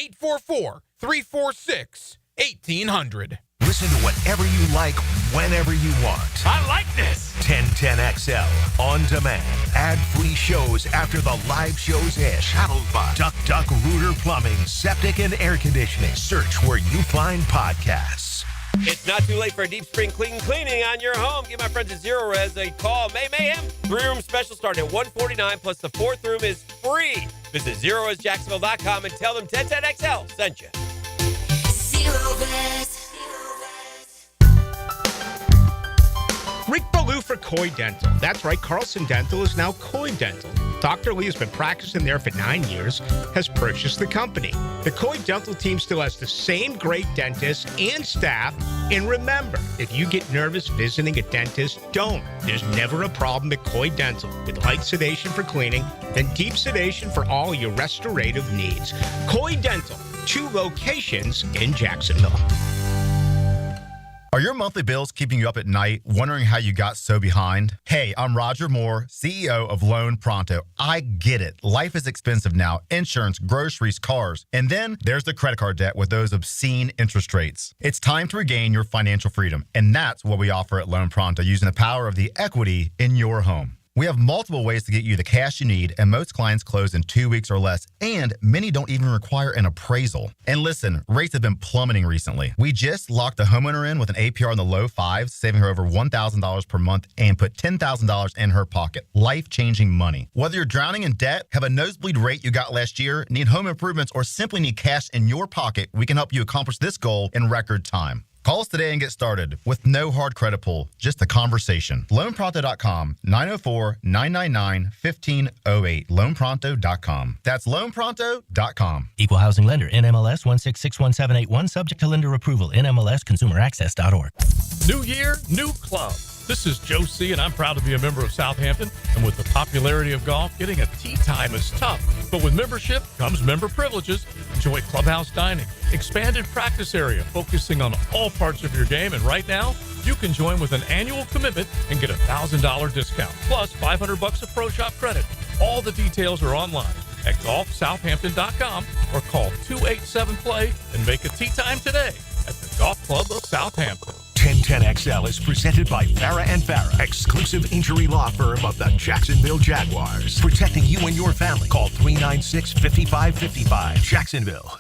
844-346-1800. Listen to whatever you like, whenever you want. I like this. 1010XL on demand. Ad-free shows after the live shows end. Shuttled by Duck Duck Rooter Plumbing, Septic and Air Conditioning. Search where you find podcasts. It's not too late for a deep spring cleaning on your home. Give my friends at Zero Res a call. Mayhem 3-room special starting at $149 plus the 4th room is free. Visit ZeroResJacksonville.com and tell them 1010XL sent you. Zero Res. Rick Ballou for Coy Dental. That's right, Carlson Dental is now Coy Dental. Dr. Lee has been practicing there for 9 years, has purchased the company. The Coy Dental team still has the same great dentists and staff. And remember, if you get nervous visiting a dentist, don't. There's never a problem at Coy Dental. With light sedation for cleaning and deep sedation for all your restorative needs. Coy Dental, 2 locations in Jacksonville. Are your monthly bills keeping you up at night, wondering how you got so behind? Hey, I'm Roger Moore, CEO of Loan Pronto. I get it. Life is expensive now. Insurance, groceries, cars. And then there's the credit card debt with those obscene interest rates. It's time to regain your financial freedom. And that's what we offer at Loan Pronto, using the power of the equity in your home. We have multiple ways to get you the cash you need, and most clients close in 2 weeks or less, and many don't even require an appraisal. And listen, rates have been plummeting recently. We just locked a homeowner in with an APR in the low 5s, saving her over $1,000 per month, and put $10,000 in her pocket. Life-changing money. Whether you're drowning in debt, have a nosebleed rate you got last year, need home improvements, or simply need cash in your pocket, we can help you accomplish this goal in record time. Call us today and get started with no hard credit pull, just a conversation. LoanPronto.com, 904-999-1508. LoanPronto.com. That's LoanPronto.com. Equal housing lender, NMLS 1661781, subject to lender approval, NMLSConsumerAccess.org. New year, new club. This is Joe C., and I'm proud to be a member of Southampton. And with the popularity of golf, getting a tee time is tough. But with membership comes member privileges. Enjoy clubhouse dining, expanded practice area, focusing on all parts of your game. And right now, you can join with an annual commitment and get a $1,000 discount, plus $500 of Pro Shop credit. All the details are online at golfsouthampton.com or call 287-PLAY and make a tee time today at the Golf Club of Southampton. 1010XL is presented by Farah & Farah, exclusive injury law firm of the Jacksonville Jaguars. Protecting you and your family. Call 396-5555. Jacksonville.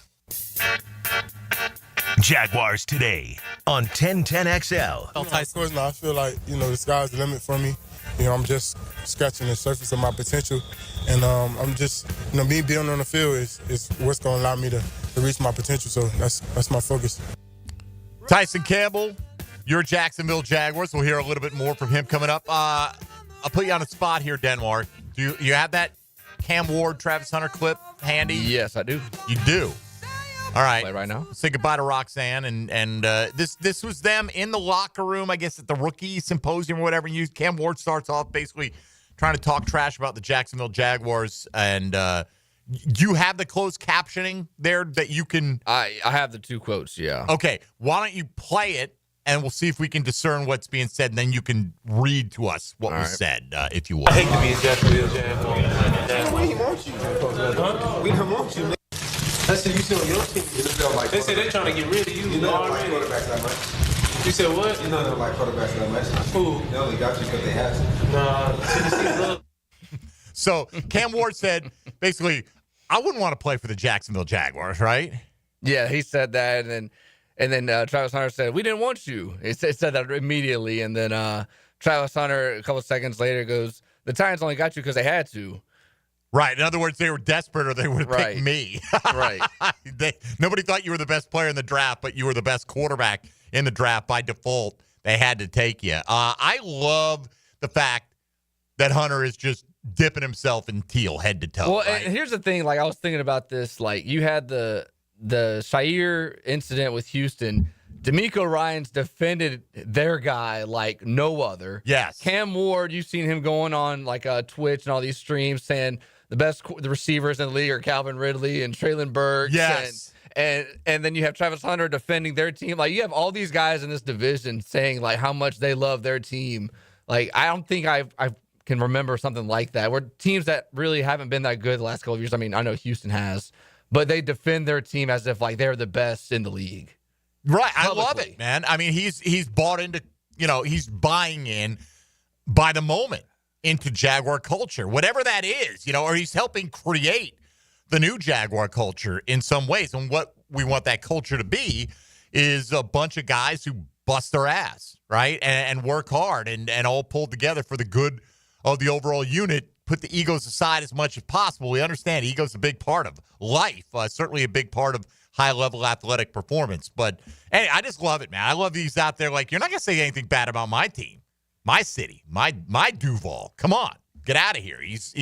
Jaguars Today on 1010XL. Of course, I feel like, the sky's the limit for me. I'm just scratching the surface of my potential. And I'm just, me being on the field is what's going to allow me to reach my potential. So that's my focus. Tyson Campbell, your Jacksonville Jaguars. We'll hear a little bit more from him coming up. I'll put you on the spot here, Denwar. Do you have that Cam Ward, Travis Hunter clip handy? Yes, I do. You do. All right. Play right now. Say goodbye to Roxanne. And this was them in the locker room, I guess, at the rookie symposium or whatever. Cam Ward starts off basically trying to talk trash about the Jacksonville Jaguars. And do you have the closed captioning there that you can? I have the 2 quotes, yeah. Okay. Why don't you play it, and we'll see if we can discern what's being said, and then you can read to us what was said, if you will. I hate to be a Jacksonville Jaguars. We didn't want you. We didn't want you. That's what you said on your team. They said they're trying to get rid of you. You know already. Quarterbacks that much. You said what? You know they don't like quarterbacks that much. Who? They only got you because they have to. Nah, Tennessee love. So Cam Ward said, basically, I wouldn't want to play for the Jacksonville Jaguars, right? Yeah, he said that, and then Travis Hunter said, we didn't want you. It said that immediately, and then Travis Hunter, a couple seconds later, goes, the Titans only got you because they had to. Right. In other words, they were desperate or they would have picked me. Right. Nobody thought you were the best player in the draft, but you were the best quarterback in the draft. By default, they had to take you. I love the fact that Hunter is just dipping himself in teal head to toe. Well, right? and here's the thing. Like, I was thinking about this. Like, you had the Shire incident with Houston. DeMeco Ryans defended their guy like no other. Yes. Cam Ward, you've seen him going on like Twitch and all these streams saying the receivers in the league are Calvin Ridley and Traylon Burks. Yes. And then you have Travis Hunter defending their team. Like, you have all these guys in this division saying like how much they love their team. Like, I don't think I can remember something like that, where teams that really haven't been that good the last couple of years. I mean, I know Houston has, but they defend their team as if like they're the best in the league. Right. I love it, man. I mean, he's bought into, he's buying in by the moment into Jaguar culture, whatever that is, or he's helping create the new Jaguar culture in some ways. And what we want that culture to be is a bunch of guys who bust their ass, right? And work hard and all pulled together for the good of the overall unit. Put the egos aside as much as possible. We understand ego's a big part of life, certainly a big part of high-level athletic performance. But hey, I just love it, man. I love these out there. Like, you're not going to say anything bad about my team, my city, my Duval. Come on, get out of here. He's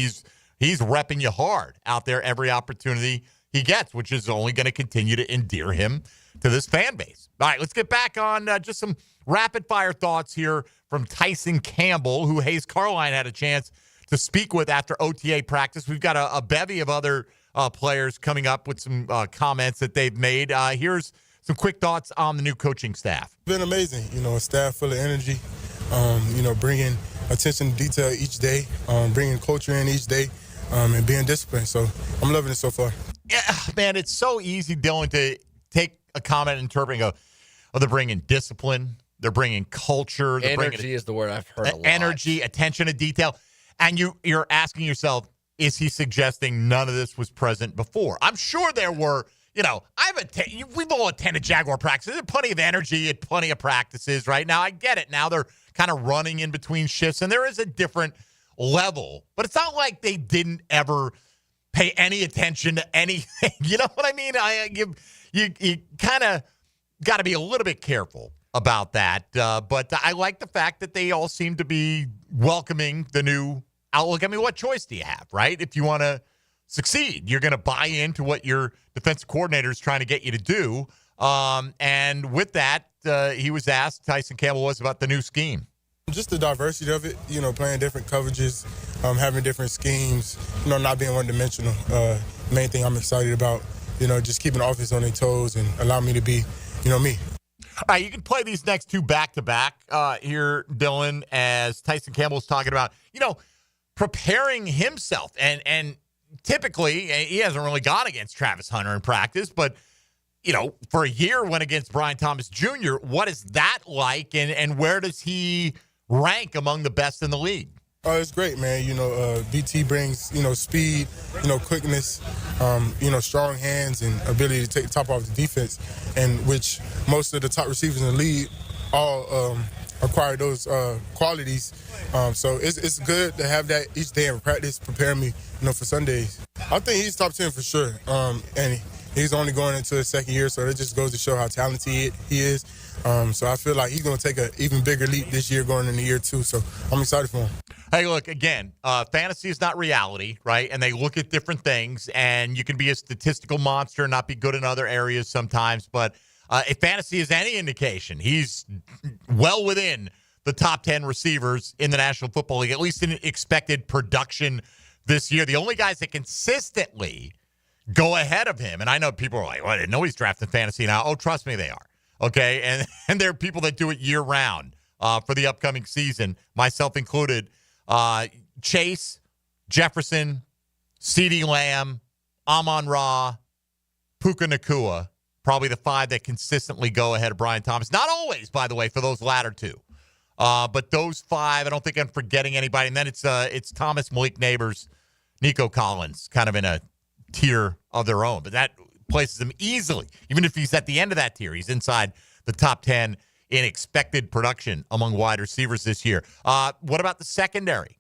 repping you hard out there every opportunity he gets, which is only going to continue to endear him to this fan base. All right, let's get back on just some rapid-fire thoughts here from Tyson Campbell, who Hayes Carline had a chance to speak with after OTA practice. We've got a bevy of other players coming up with some comments that they've made. Here's some quick thoughts on the new coaching staff. It's been amazing, a staff full of energy, bringing attention to detail each day, bringing culture in each day, and being disciplined. So I'm loving it so far. Yeah, man, it's so easy, Dylan, to take a comment and interpret and go, oh, they're bringing discipline, they're bringing culture. They're energy is the word I've heard a lot. Energy, attention to detail. And you're asking yourself, is he suggesting none of this was present before? I'm sure there were, we've all attended Jaguar practices. There's plenty of energy at plenty of practices right now. I get it. Now they're kind of running in between shifts, and there is a different level. But it's not like they didn't ever pay any attention to anything. You know what I mean? You kind of got to be a little bit careful about that. But I like the fact that they all seem to be welcoming the new outlook. I mean, what choice do you have, right? If you want to succeed, you're going to buy into what your defensive coordinator is trying to get you to do. And with that, he was asked, Tyson Campbell was, about the new scheme. Just the diversity of it, playing different coverages, having different schemes, not being one-dimensional. Main thing I'm excited about, just keeping the offense on their toes and allow me to be, me. All right, you can play these next two back-to-back here, Dylan, as Tyson Campbell's talking about, preparing himself. And typically, he hasn't really gone against Travis Hunter in practice, but, for a year went against Brian Thomas Jr. What is that like, and where does he rank among the best in the league? Oh, it's great, man. BT brings, speed, quickness, strong hands and ability to take the top off the defense, and which most of the top receivers in the league all acquire those qualities. So it's good to have that each day in practice, preparing me, for Sundays. I think he's top 10 for sure. And he's only going into his second year, so that just goes to show how talented he is. So I feel like he's going to take an even bigger leap this year going into year two. So I'm excited for him. Hey, look, again, fantasy is not reality, right? And they look at different things, and you can be a statistical monster and not be good in other areas sometimes. But if fantasy is any indication, he's well within the top 10 receivers in the National Football League, at least in expected production this year. The only guys that consistently go ahead of him, and I know people are like, well, I didn't know he's drafting fantasy now. Oh, trust me, they are. Okay, and there are people that do it year-round for the upcoming season, myself included. Chase, Jefferson, CeeDee Lamb, Amon-Ra, Puka Nacua, probably the 5 that consistently go ahead of Brian Thomas. Not always, by the way, for those latter 2. But those 5, I don't think I'm forgetting anybody. And then it's Thomas, Malik Neighbors, Nico Collins, kind of in a tier of their own. But that places him easily. Even if he's at the end of that tier, he's inside the top 10 in expected production among wide receivers this year. What about the secondary?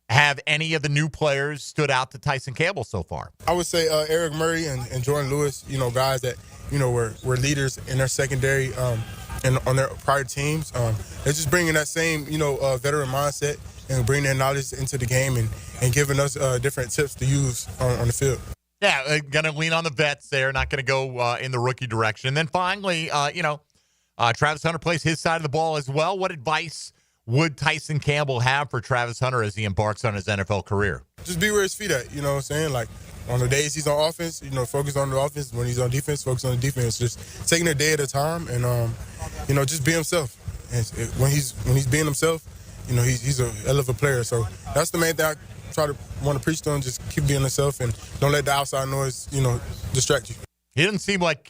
Have any of the new players stood out to Tyson Campbell so far? I would say Eric Murray and Jordan Lewis, guys that, were leaders in their secondary and on their prior teams. They're just bringing that same, veteran mindset and bringing their knowledge into the game and giving us different tips to use on the field. Yeah, going to lean on the vets there, not going to go in the rookie direction. And then finally, Travis Hunter plays his side of the ball as well. What advice would Tyson Campbell have for Travis Hunter as he embarks on his NFL career? Just be where his feet at, you know what I'm saying? Like, on the days he's on offense, focus on the offense. When he's on defense, focus on the defense. Just taking it a day at a time and, just be himself. And when he's being himself, he's a hell of a player. So that's the main thing I want to preach to him. Just keep being himself and don't let the outside noise, distract you. He doesn't seem like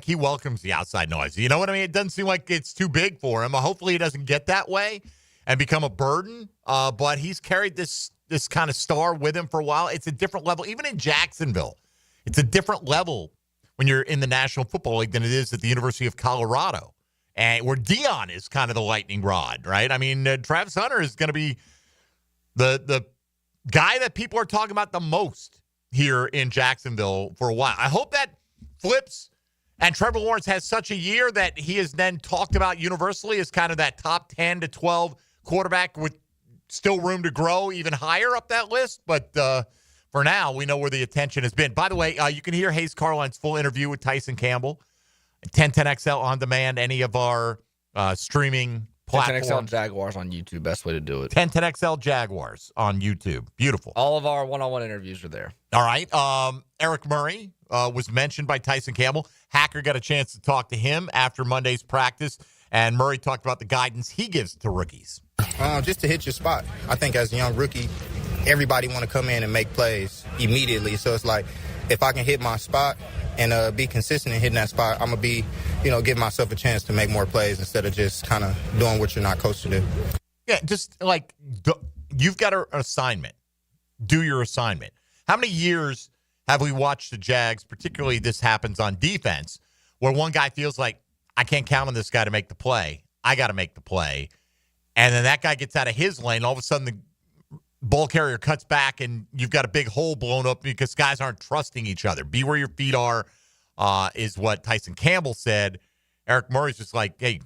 he welcomes the outside noise. You know what I mean? It doesn't seem like it's too big for him. Hopefully he doesn't get that way and become a burden. But he's carried this kind of star with him for a while. It's a different level. Even in Jacksonville, it's a different level when you're in the National Football League than it is at the University of Colorado, and where Dion is kind of the lightning rod, right? I mean, Travis Hunter is going to be the guy that people are talking about the most here in Jacksonville for a while. I hope that flips and Trevor Lawrence has such a year that he is then talked about universally as kind of that top 10 to 12 quarterback with still room to grow even higher up that list. But for now, we know where the attention has been. By the way, you can hear Hayes Carline's full interview with Tyson Campbell, 1010XL on demand, any of our streaming platforms. 1010XL Jaguars on YouTube, best way to do it. 1010XL Jaguars on YouTube. Beautiful. All of our one-on-one interviews are there. All right. Eric Murray was mentioned by Tyson Campbell. Hacker got a chance to talk to him after Monday's practice, and Murray talked about the guidance he gives to rookies. Just to hit your spot. I think as a young rookie, everybody want to come in and make plays immediately. So it's like, if I can hit my spot and be consistent in hitting that spot, I'm going to be, give myself a chance to make more plays instead of just kind of doing what you're not coached to do. Yeah, just like you've got an assignment. Do your assignment. How many years have we watched the Jags, particularly this happens on defense, where one guy feels like, I can't count on this guy to make the play. I got to make the play. And then that guy gets out of his lane. All of a sudden, the ball carrier cuts back, and you've got a big hole blown up because guys aren't trusting each other. Be where your feet are is what Tyson Campbell said. Eric Murray's just like, hey,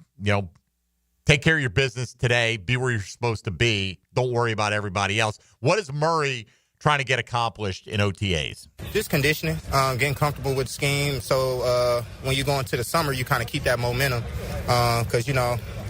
take care of your business today. Be where you're supposed to be. Don't worry about everybody else. What is Murray trying to get accomplished in OTAs? Just conditioning, getting comfortable with the scheme. So when you go into the summer, you kind of keep that momentum because,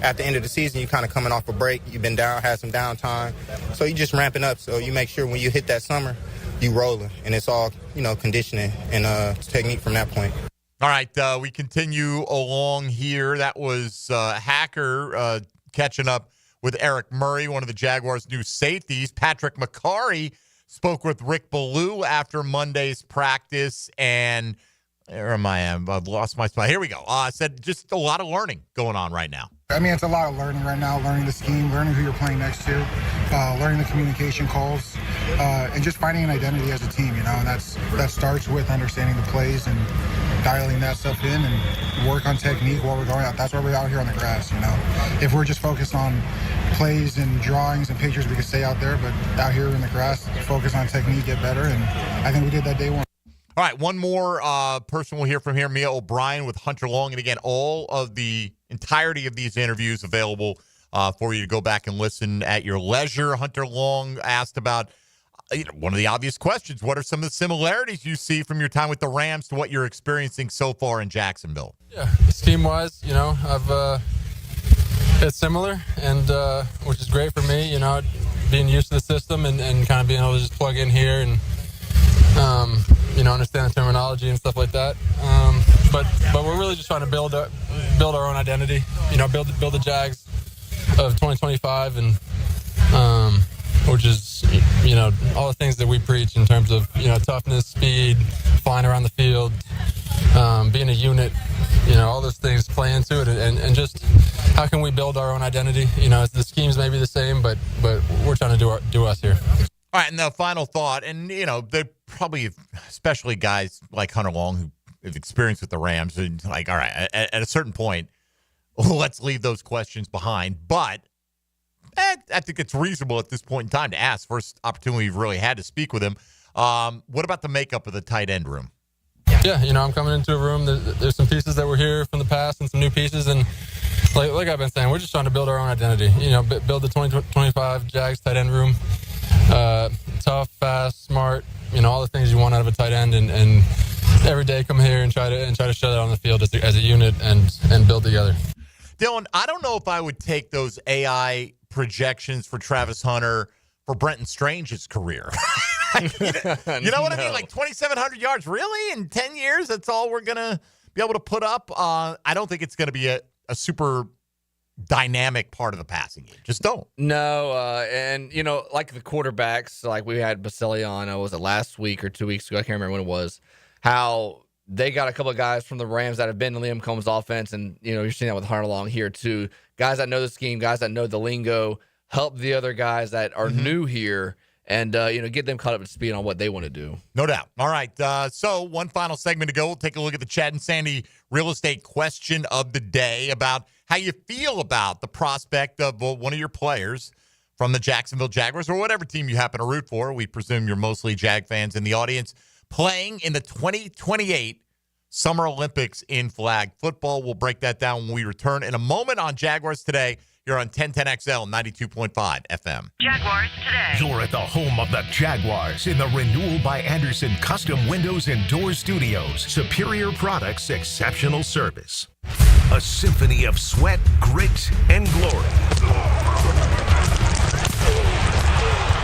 at the end of the season, you're kind of coming off a break. You've been down, had some downtime. So you're just ramping up. So you make sure when you hit that summer, you rolling. And it's all, conditioning and technique from that point. All right, we continue along here. That was Hacker catching up with Eric Murray, one of the Jaguars' new safeties. Patrick McCarry spoke with Rick Ballou after Monday's practice, and where am I? I've lost my spot. Here we go. Said just a lot of learning going on right now. I mean, it's a lot of learning right now, learning the scheme, learning who you're playing next to, learning the communication calls, and just finding an identity as a team, and that starts with understanding the plays and dialing that stuff in and work on technique while we're going out. That's why we're out here on the grass, If we're just focused on plays and drawings and pictures, we could stay out there, but out here in the grass, focus on technique, get better, and I think we did that day one. All right, one more person we'll hear from here, Mia O'Brien with Hunter Long. And again, all of the entirety of these interviews available for you to go back and listen at your leisure. Hunter Long asked about one of the obvious questions. What are some of the similarities you see from your time with the Rams to what you're experiencing so far in Jacksonville? Yeah, scheme-wise, I've it's similar, and which is great for me, being used to the system and kind of being able to just plug in here and, understand the terminology and stuff like that. But we're really just trying to build our own identity, build the Jags of 2025 and which is, all the things that we preach in terms of, toughness, speed, flying around the field, being a unit, all those things play into it. And just how can we build our own identity? The schemes may be the same, but we're trying to do us here. All right, and the final thought, and, they probably, especially guys like Hunter Long who have experience with the Rams, and like, all right, at a certain point, let's leave those questions behind. But I think it's reasonable at this point in time to ask. First opportunity we've really had to speak with him. What about the makeup of the tight end room? Yeah, I'm coming into a room. There's some pieces that were here from the past and some new pieces. And like I've been saying, we're just trying to build our own identity. Build the 2025 Jags tight end room. Tough, fast, smart, all the things you want out of a tight end. And every day come here and try to show that on the field as a unit and build together. Dylan, I don't know if I would take those AI projections for Travis Hunter for Brenton Strange's career. You know what I mean? Like 2,700 yards, really? In 10 years, that's all we're going to be able to put up? I don't think it's going to be a super dynamic part of the passing game. Just don't. No, and, like the quarterbacks, like we had Baselli on, was it last week or 2 weeks ago? I can't remember when it was. How they got a couple of guys from the Rams that have been in Liam Combs' offense, and, you're seeing that with Hunter Long here, too. Guys that know the scheme, guys that know the lingo, help the other guys that are new here, and, get them caught up to speed on what they want to do. No doubt. All right, so one final segment to go. We'll take a look at the Chad and Sandy real estate question of the day about how you feel about the prospect of one of your players from the Jacksonville Jaguars or whatever team you happen to root for. We presume you're mostly Jag fans in the audience, playing in the 2028 Summer Olympics in flag football. We'll break that down when we return in a moment on Jaguars Today. You're on 1010XL 92.5 FM. Jaguars Today. You're at the home of the Jaguars in the Renewal by Anderson Custom Windows and Doors Studios. Superior products, exceptional service. A symphony of sweat, grit, and glory.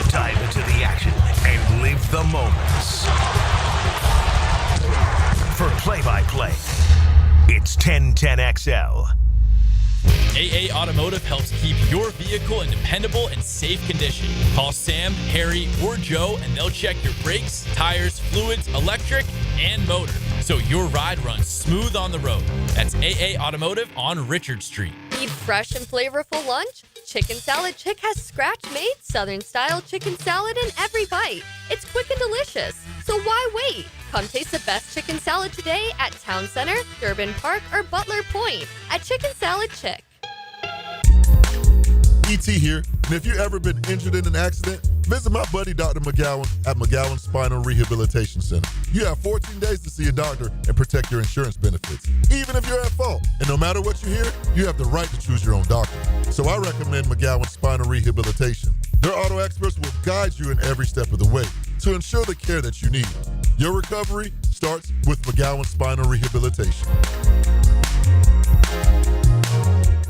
Dive into the action and live the moments. For play-by-play, it's 1010XL. AA Automotive helps keep your vehicle in dependable and safe condition. Call Sam, Harry, or Joe, and they'll check your brakes, tires, fluids, electric, and motor, so your ride runs smooth on the road. That's AA Automotive on Richard Street. Need fresh and flavorful lunch? Chicken Salad Chick has scratch-made, Southern-style chicken salad in every bite. It's quick and delicious, so why wait? Come taste the best chicken salad today at Town Center, Durbin Park, or Butler Point at Chicken Salad Chick. ET here, and if you've ever been injured in an accident, visit my buddy Dr. McGowan at McGowan Spinal Rehabilitation Center. You have 14 days to see a doctor and protect your insurance benefits, even if you're at fault. And no matter what you hear, you have the right to choose your own doctor. So I recommend McGowan Spinal Rehabilitation. Their auto experts will guide you in every step of the way to ensure the care that you need. Your recovery starts with McGowan Spinal Rehabilitation.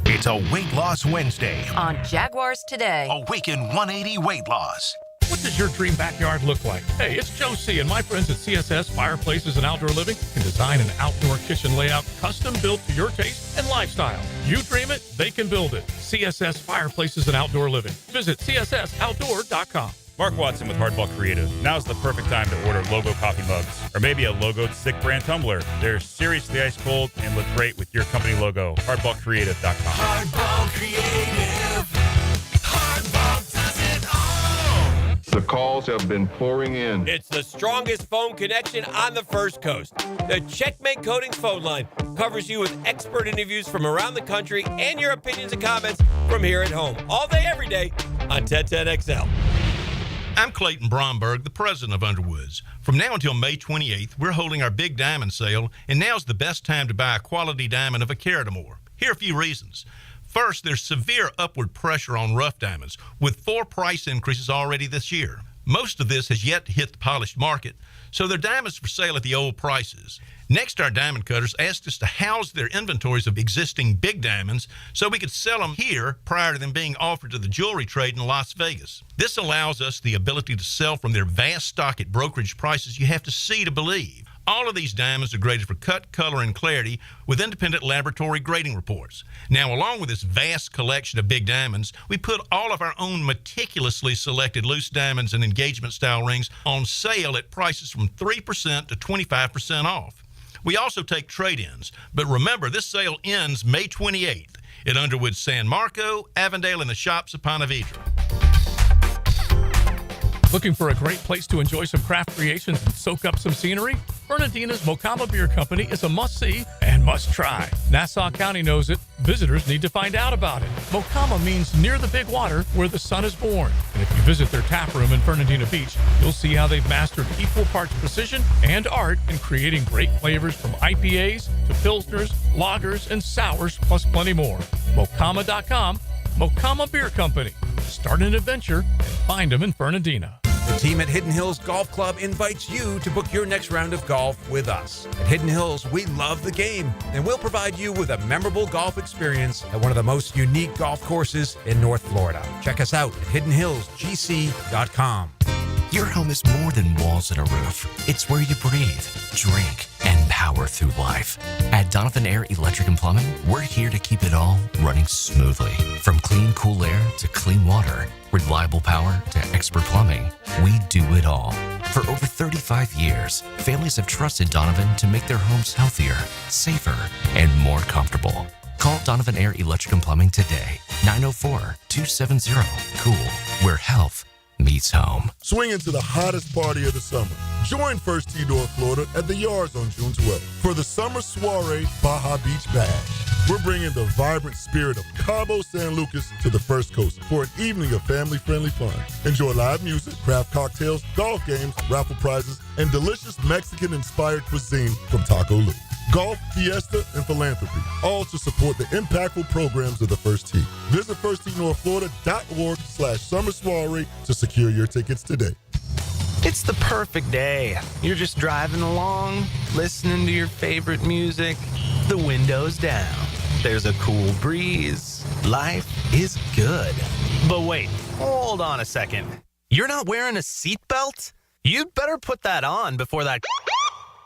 It's a Weight Loss Wednesday on Jaguars Today. Awaken 180 Weight Loss. What does your dream backyard look like? Hey, it's Joe C. and my friends at CSS Fireplaces and Outdoor Living can design an outdoor kitchen layout custom built to your taste and lifestyle. You dream it, they can build it. CSS Fireplaces and Outdoor Living. Visit cssoutdoor.com. Mark Watson with Hardball Creative. Now's the perfect time to order Logo coffee mugs or maybe a Logo Stick brand tumbler. They're seriously ice cold and look great with your company logo. HardballCreative.com. Hardball Creative. Hardball does it all. The calls have been pouring in. It's the strongest phone connection on the First Coast. The Checkmate Coatings phone line covers you with expert interviews from around the country and your opinions and comments from here at home. All day, every day on 1010XL. I'm Clayton Bromberg, the president of Underwoods. From now until May 28th, we're holding our big diamond sale, and now's the best time to buy a quality diamond of a carat or more. Here are a few reasons. First, there's severe upward pressure on rough diamonds, with 4 price increases already this year. Most of this has yet to hit the polished market, so they're diamonds for sale at the old prices. Next, our diamond cutters asked us to house their inventories of existing big diamonds so we could sell them here prior to them being offered to the jewelry trade in Las Vegas. This allows us the ability to sell from their vast stock at brokerage prices you have to see to believe. All of these diamonds are graded for cut, color, and clarity with independent laboratory grading reports. Now, along with this vast collection of big diamonds, we put all of our own meticulously selected loose diamonds and engagement-style rings on sale at prices from 3% to 25% off. We also take trade-ins, but remember, this sale ends May 28th at Underwood San Marco, Avondale, and the shops of Ponte Vedra. Looking for a great place to enjoy some craft creations and soak up some scenery? Fernandina's Mocama Beer Company is a must-see and must-try. Nassau County knows it. Visitors need to find out about it. Mocama means near the big water where the sun is born. And if you visit their tap room in Fernandina Beach, you'll see how they've mastered equal parts precision and art in creating great flavors from IPAs to pilsners, lagers, and sours, plus plenty more. Mocama.com, Mocama Beer Company. Start an adventure and find them in Fernandina. The team at Hidden Hills Golf Club invites you to book your next round of golf with us. At Hidden Hills, we love the game, and we'll provide you with a memorable golf experience at one of the most unique golf courses in North Florida. Check us out at hiddenhillsgc.com. Your home is more than walls and a roof. It's where you breathe, drink, and power through life. At Donovan Air Electric and Plumbing, we're here to keep it all running smoothly. From clean, cool air to clean water, reliable power to expert plumbing, we do it all. For over 35 years, families have trusted Donovan to make their homes healthier, safer, and more comfortable. Call Donovan Air Electric and Plumbing today, 904-270-COOL, where health meets home. Swing into the hottest party of the summer. Join First Tee North Florida at the Yards on June 12th for the Summer Soiree Baja Beach Bash. We're bringing the vibrant spirit of Cabo San Lucas to the First Coast for an evening of family-friendly fun. Enjoy live music, craft cocktails, golf games, raffle prizes, and delicious Mexican-inspired cuisine from Taco Lu. Golf, fiesta, and philanthropy, all to support the impactful programs of the First Tee. Visit firstteenorthflorida.org/summer soiree to secure your tickets today. It's the perfect day. You're just driving along, listening to your favorite music, the windows down. There's a cool breeze. Life is good. But wait, hold on a second. You're not wearing a seatbelt? You'd better put that on before that...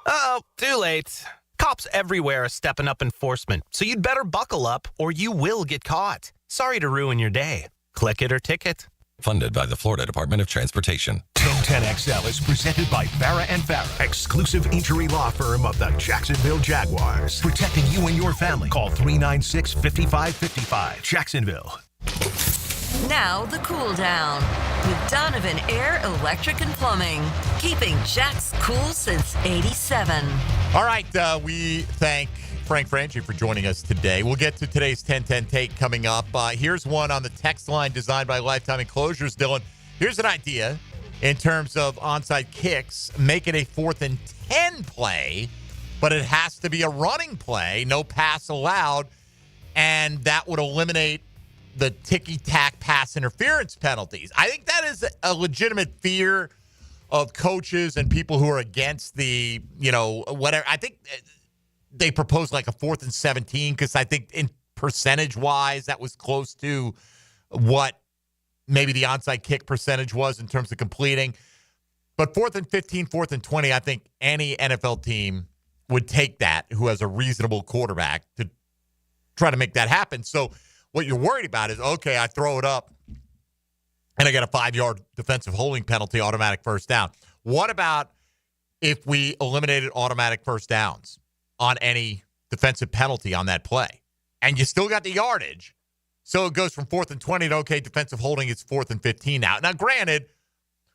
Uh-oh, too late. Cops everywhere are stepping up enforcement, so you'd better buckle up or you will get caught. Sorry to ruin your day. Click it or ticket. Funded by the Florida Department of Transportation. 1010XL is presented by Farah & Farah, exclusive injury law firm of the Jacksonville Jaguars. Protecting you and your family. Call 396-5555. Jacksonville. Now the cool down with Donovan Air Electric and Plumbing, keeping Jack's cool since '87. All right, we thank Frank Frangie for joining us today. We'll get to today's 1010 take coming up. Here's one on the text line designed by Lifetime Enclosures, Dylan. Here's an idea in terms of onside kicks. Make it a 4th and 10 play, but it has to be a running play, no pass allowed, and that would eliminate the ticky-tack pass interference penalties. I think that is a legitimate fear of coaches and people who are against the, whatever. I think they proposed like a 4th and 17 because I think in percentage-wise that was close to what maybe the onside kick percentage was in terms of completing. But 4th and 15, 4th and 20, I think any NFL team would take that who has a reasonable quarterback to try to make that happen. So what you're worried about is, okay, I throw it up and I get a 5-yard defensive holding penalty, automatic first down. What about if we eliminated automatic first downs on any defensive penalty on that play? And you still got the yardage. So it goes from 4th and 20 to, okay, defensive holding, it's 4th and 15 now. Now, granted,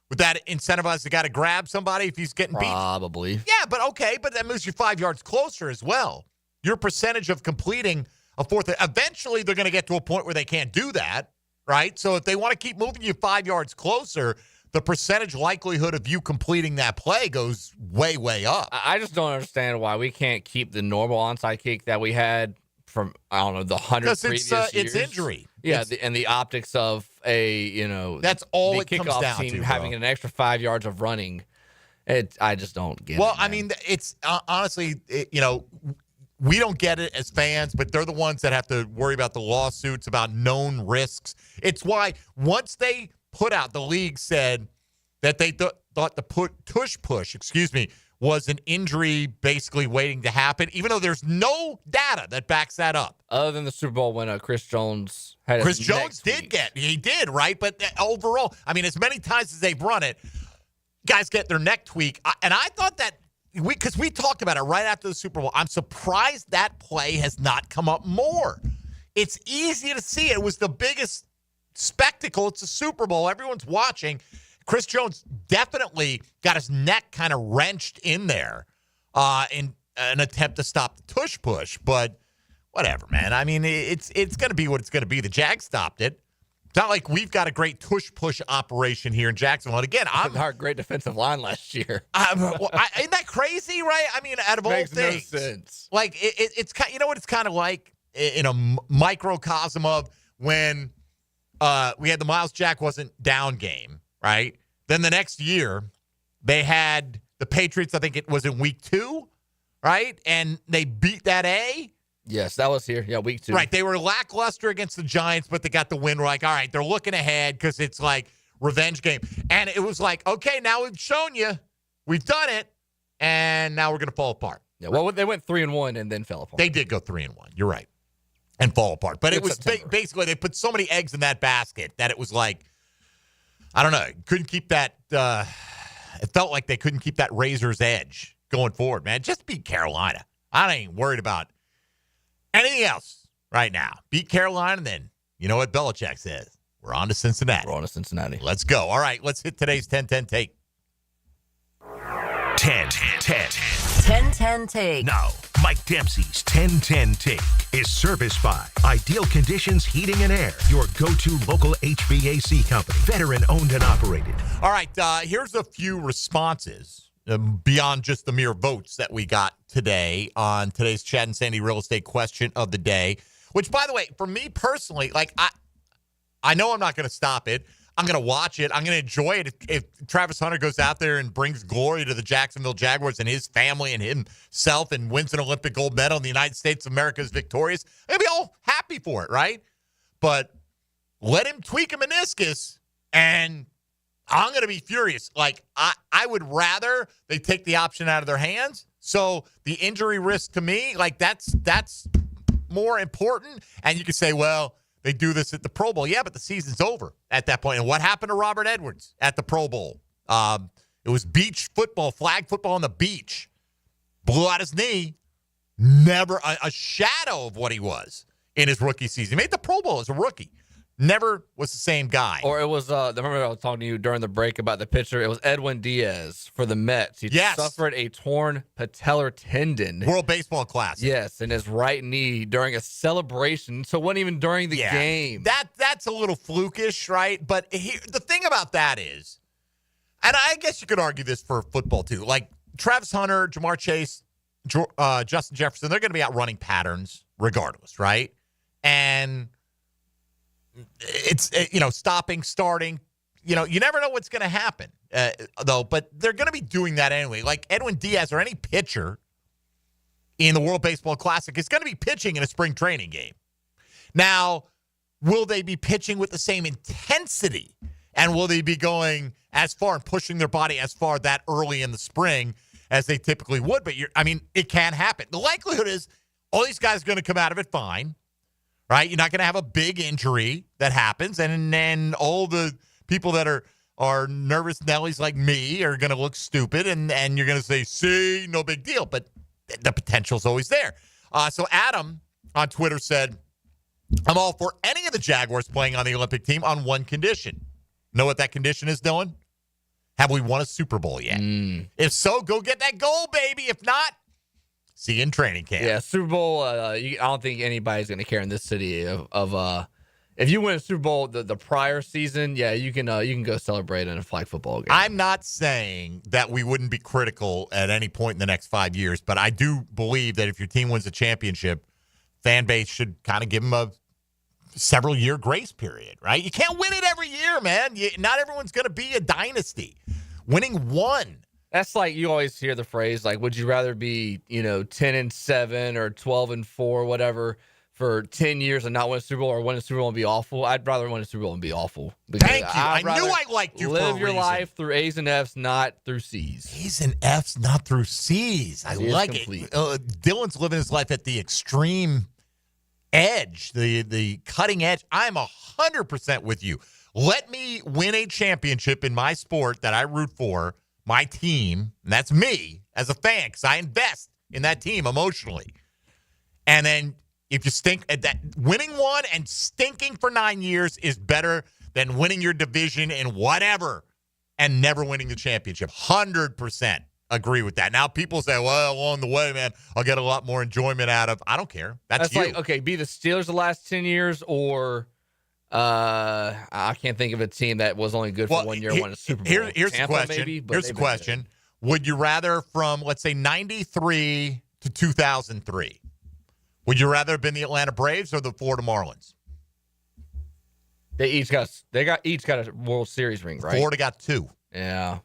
would that incentivize the guy to grab somebody if he's getting beat? Probably. Yeah, but okay, but that moves you 5 yards closer as well. Your percentage of completing a 4th, eventually they're going to get to a point where they can't do that, right? So if they want to keep moving you 5 yards closer, the percentage likelihood of you completing that play goes way, way up. I just don't understand why we can't keep the normal onside kick that we had from I don't know the 100 previous years. It's injury. Yeah, and the optics of that's all the it comes kickoff down team to, having bro. an extra 5 yards of running. I just don't get it. Well, I mean, it's honestly, we don't get it as fans, but they're the ones that have to worry about the lawsuits, about known risks. It's why once they put out, the league said that they thought the tush push, was an injury basically waiting to happen, even though there's no data that backs that up. Other than the Super Bowl when Chris Jones had Chris Jones did, right? But overall, I mean, as many times as they've run it, guys get their neck tweak. And I thought that, because we talked about it right after the Super Bowl, I'm surprised that play has not come up more. It's easy to see. It was the biggest spectacle. It's a Super Bowl. Everyone's watching. Chris Jones definitely got his neck kind of wrenched in there in an attempt to stop the tush push. But whatever, man. I mean, it's going to be what it's going to be. The Jags stopped it. It's not like we've got a great tush-push operation here in Jacksonville. And again, our great defensive line last year. Isn't that crazy, right? I mean, out of all things. Makes no sense. Like, it's kind. You know what it's kind of like in a microcosm of when we had the Miles Jack wasn't down game, right? Then the next year, they had the Patriots, I think it was in week 2, right? And they beat that A. Yes, that was here. Yeah, week 2. Right. They were lackluster against the Giants, but they got the win. We're like, all right, they're looking ahead because it's like revenge game. And it was like, okay, now we've shown you. We've done it. And now we're going to fall apart. Yeah, well, they went 3-1 and then fell apart. They did go 3-1. You're right. And fall apart. But it was basically they put so many eggs in that basket that it was like, I don't know, couldn't keep that. It felt like they couldn't keep that razor's edge going forward, man. Just beat Carolina. I ain't worried about anything else right now. Beat Carolina, and then you know what Belichick says. We're on to Cincinnati. We're on to Cincinnati. Let's go. All right, let's hit today's 10-10 take. 10-10 take. Now, Mike Dempsey's 10-10 take is serviced by Ideal Conditions Heating and Air, your go-to local HVAC company, veteran owned and operated. All right, here's a few responses beyond just the mere votes that we got today on today's Chad and Sandy real estate question of the day, which, by the way, for me personally, like I know I'm not going to stop it. I'm going to watch it. I'm going to enjoy it. If Travis Hunter goes out there and brings glory to the Jacksonville Jaguars and his family and himself and wins an Olympic gold medal and the United States of America is victorious, I'm going to be all happy for it, right? But let him tweak a meniscus and I'm going to be furious. Like, I would rather they take the option out of their hands. So the injury risk to me, like, that's more important. And you could say, well, they do this at the Pro Bowl. Yeah, but the season's over at that point. And what happened to Robert Edwards at the Pro Bowl? It was beach football, flag football on the beach. Blew out his knee. Never a shadow of what he was in his rookie season. He made the Pro Bowl as a rookie. Never was the same guy. Or it was, remember I was talking to you during the break about the pitcher. It was Edwin Diaz for the Mets. He suffered a torn patellar tendon. World Baseball Classic. Yes, in his right knee during a celebration. So it wasn't even during the game. That's a little flukish, right? But the thing about that is, and I guess you could argue this for football too, like Travis Hunter, Jamar Chase, Justin Jefferson, they're going to be out running patterns regardless, right? And it's, stopping, starting, you never know what's going to happen, though, but they're going to be doing that anyway. Like Edwin Diaz or any pitcher in the World Baseball Classic is going to be pitching in a spring training game. Now, will they be pitching with the same intensity? And will they be going as far and pushing their body as far that early in the spring as they typically would? But it can happen. The likelihood is all these guys are going to come out of it fine. Right? You're not going to have a big injury that happens. And then all the people that are nervous Nellies like me are going to look stupid. And you're going to say, see, no big deal. But the potential's always there. So Adam on Twitter said, I'm all for any of the Jaguars playing on the Olympic team on one condition. Know what that condition is, Dylan? Have we won a Super Bowl yet? If so, go get that goal, baby. If not, see you in training camp. Yeah, Super Bowl, I don't think anybody's going to care in this city of if you win a Super Bowl the prior season, yeah, you can go celebrate in a flag football game. I'm not saying that we wouldn't be critical at any point in the next 5 years, but I do believe that if your team wins a championship, fan base should kind of give him a several-year grace period, right? You can't win it every year, man. Not everyone's going to be a dynasty. Winning one. That's like you always hear the phrase, like, would you rather be, 10-7 or 12-4, whatever, for 10 years and not win a Super Bowl, or win a Super Bowl and be awful? I'd rather win a Super Bowl and be awful. Thank you. I knew I liked you for a live your reason. life through A's and F's, not through C's. A's and F's, not through C's. I like it. Dylan's living his life at the extreme edge, the cutting edge. I'm 100% with you. Let me win a championship in my sport that I root for, my team, and that's me as a fan, because I invest in that team emotionally. And then if you stink at that, winning one and stinking for 9 years is better than winning your division in whatever and never winning the championship. 100% agree with that. Now people say, well, along the way, man, I'll get a lot more enjoyment out of. I don't care. That's you. Like, okay, be the Steelers the last 10 years, or I can't think of a team that was only good for 1 year and won a Super Bowl. Here's Tampa, the question. Maybe, here's the question. Would you rather from, let's say, 93 to 2003, would you rather have been the Atlanta Braves or the Florida Marlins? They each got a World Series ring, right? Florida got 2. Yeah.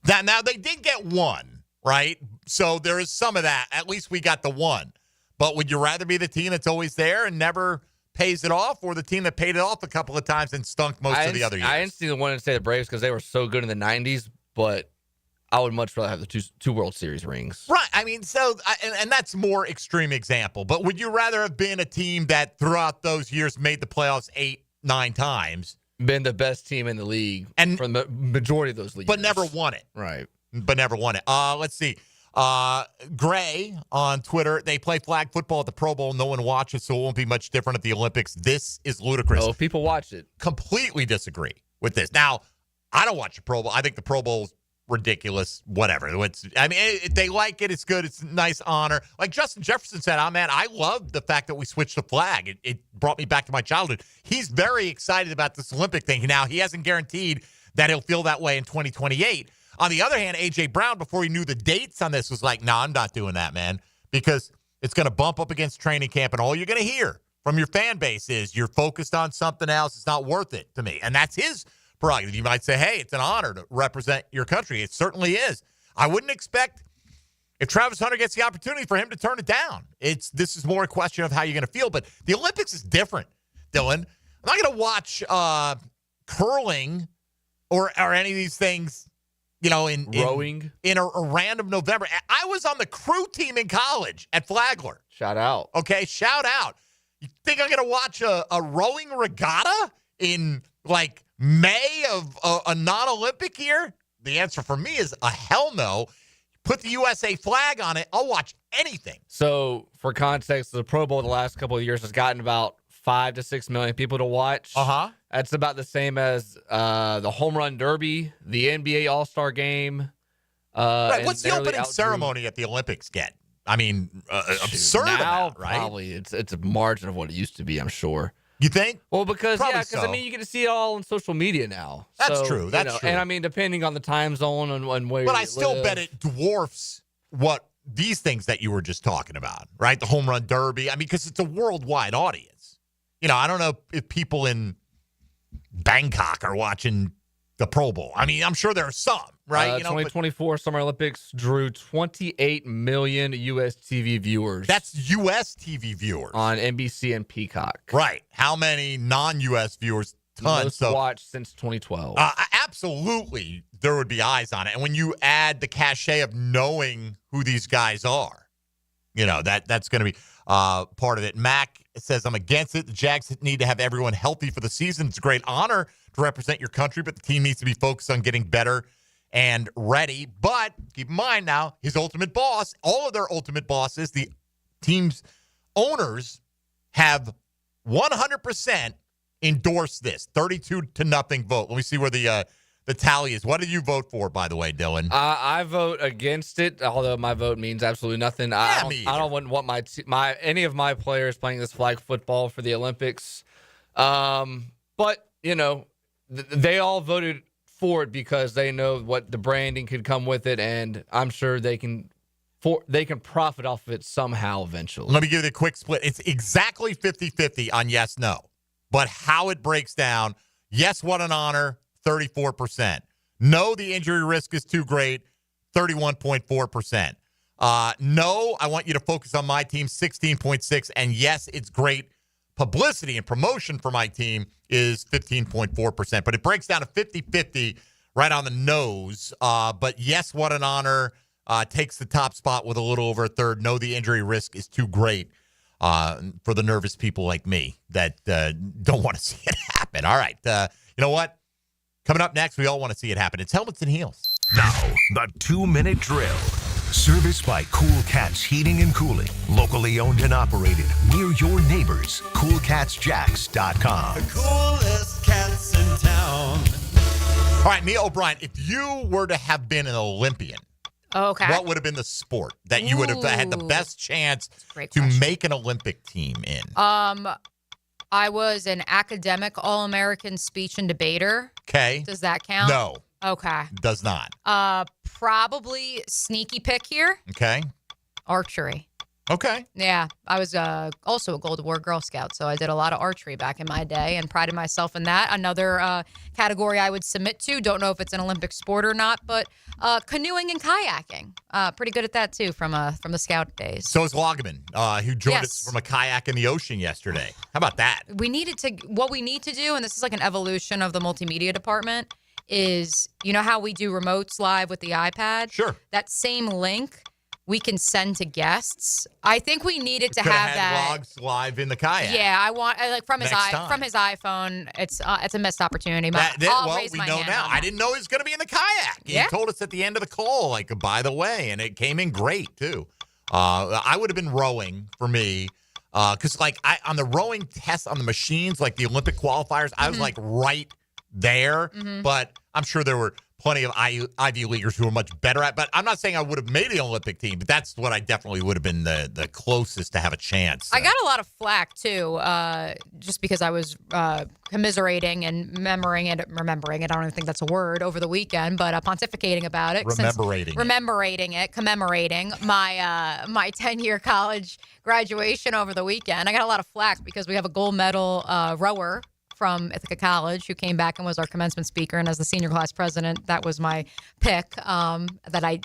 Now they did get 1, right? So there is some of that. At least we got the 1. But would you rather be the team that's always there and never pays it off, or the team that paid it off a couple of times and stunk most of the other years? I instantly wanted to say the Braves because they were so good in the 90s, but I would much rather have the two World Series rings. Right. I mean, and that's more extreme example. But would you rather have been a team that throughout those years made the playoffs 8-9 times? Been the best team in the league and for the majority of those leagues. But never won it. Right. But never won it. Let's see. Gray on Twitter, they play flag football at the Pro Bowl. No one watches, so it won't be much different at the Olympics. This is ludicrous. Oh, people watch it. Completely disagree with this. Now, I don't watch the Pro Bowl. I think the Pro Bowl's ridiculous. Whatever. If they like it, it's good. It's a nice honor. Like Justin Jefferson said, man, I love the fact that we switched the flag. It brought me back to my childhood. He's very excited about this Olympic thing. Now, he hasn't guaranteed that he'll feel that way in 2028. On the other hand, A.J. Brown, before he knew the dates on this, was like, no, I'm not doing that, man, because it's going to bump up against training camp, and all you're going to hear from your fan base is you're focused on something else. It's not worth it to me. And that's his prerogative. You might say, hey, it's an honor to represent your country. It certainly is. I wouldn't expect, if Travis Hunter gets the opportunity, for him to turn it down. This is more a question of how you're going to feel. But the Olympics is different, Dylan. I'm not going to watch curling or any of these things, in rowing in a random November. I was on the crew team in college at Flagler. Shout out. Okay, shout out. You think I'm going to watch a rowing regatta in like May of a non-Olympic year? The answer for me is a hell no. Put the USA flag on it, I'll watch anything. So, for context, the Pro Bowl the last couple of years has gotten about 5 to 6 million people to watch. Uh-huh. That's about the same as the Home Run Derby, the NBA All-Star Game. Right. What's the opening ceremony at the Olympics get? I mean, absurd now, amount, right? Probably. It's a margin of what it used to be, I'm sure. You think? Well, because so. I mean, you get to see it all on social media now. That's true. That's true. And I mean, depending on the time zone and where. But I still bet it dwarfs what these things that you were just talking about, right? The Home Run Derby. I mean, because it's a worldwide audience. I don't know if people in Bangkok are watching the Pro Bowl. I mean, I'm sure there are some, right? 2024 Summer Olympics drew 28 million U.S. TV viewers. That's U.S. TV viewers. On NBC and Peacock. Right. How many non-U.S. viewers? Tons. Most watched since 2012. Absolutely, there would be eyes on it. And when you add the cachet of knowing who these guys are, that's going to be part of it. Mac says, I'm against it. The Jags need to have everyone healthy for the season. It's a great honor to represent your country, but the team needs to be focused on getting better and ready. But keep in mind now, his ultimate boss, all of their ultimate bosses, the team's owners have 100% endorsed this 32-0 vote. Let me see where the tally is. What did you vote for, by the way, Dylan? I vote against it, although my vote means absolutely nothing. I don't want my any of my players playing this flag football for the Olympics. But they all voted for it because they know what the branding could come with it, and I'm sure they can they can profit off of it somehow eventually. Let me give you the quick split. It's exactly 50-50 on yes, no. But how it breaks down, yes, what an honor, 34%. No, the injury risk is too great, 31.4%. No, I want you to focus on my team, 16.6%. And yes, it's great publicity and promotion for my team is 15.4%. But it breaks down to 50-50 right on the nose. But yes, what an honor takes the top spot with a little over a third. No, the injury risk is too great for the nervous people like me that don't want to see it happen. All right. You know what? Coming up next, we all want to see it happen. It's Helmets and Heels. Now, the 2-minute drill. Serviced by Cool Cats Heating and Cooling. Locally owned and operated. We're your neighbors. CoolCatsJax.com. The coolest cats in town. All right, Neil O'Brien, if you were to have been an Olympian, okay, what would have been the sport that you would have had the best chance to make an Olympic team in? I was an academic All-American speech and debater. Okay. Does that count? No. Okay. Does not. Probably sneaky pick here. Okay. Archery. Okay. Yeah, I was also a Gold Award Girl Scout, so I did a lot of archery back in my day and prided myself in that. Another category I would submit to, don't know if it's an Olympic sport or not, but canoeing and kayaking. Pretty good at that, too, from the Scout days. So is Loggeman, who joined us from a kayak in the ocean yesterday. How about that? What we need to do, and this is like an evolution of the multimedia department, is, you know how we do remotes live with the iPad? Sure. That same link we can send to guests. I think we needed to Could have had that logs live in the kayak. Yeah, I like from his Next time. from his iPhone. It's a missed opportunity. We know now. I didn't know he was going to be in the kayak. He told us at the end of the call, like, by the way, and it came in great too. I would have been rowing for me because, like, on the rowing test on the machines, like the Olympic qualifiers, I was like right there. But I'm sure there were plenty of Ivy Leaguers who were much better at. But I'm not saying I would have made the Olympic team, but that's what I definitely would have been the closest to have a chance. I got a lot of flack too, just because I was commiserating and remembering it. I don't even think that's a word over the weekend, but pontificating about it. Commemorating my 10-year college graduation over the weekend. I got a lot of flack because we have a gold medal rower from Ithaca College who came back and was our commencement speaker, and as the senior class president, that was my pick. That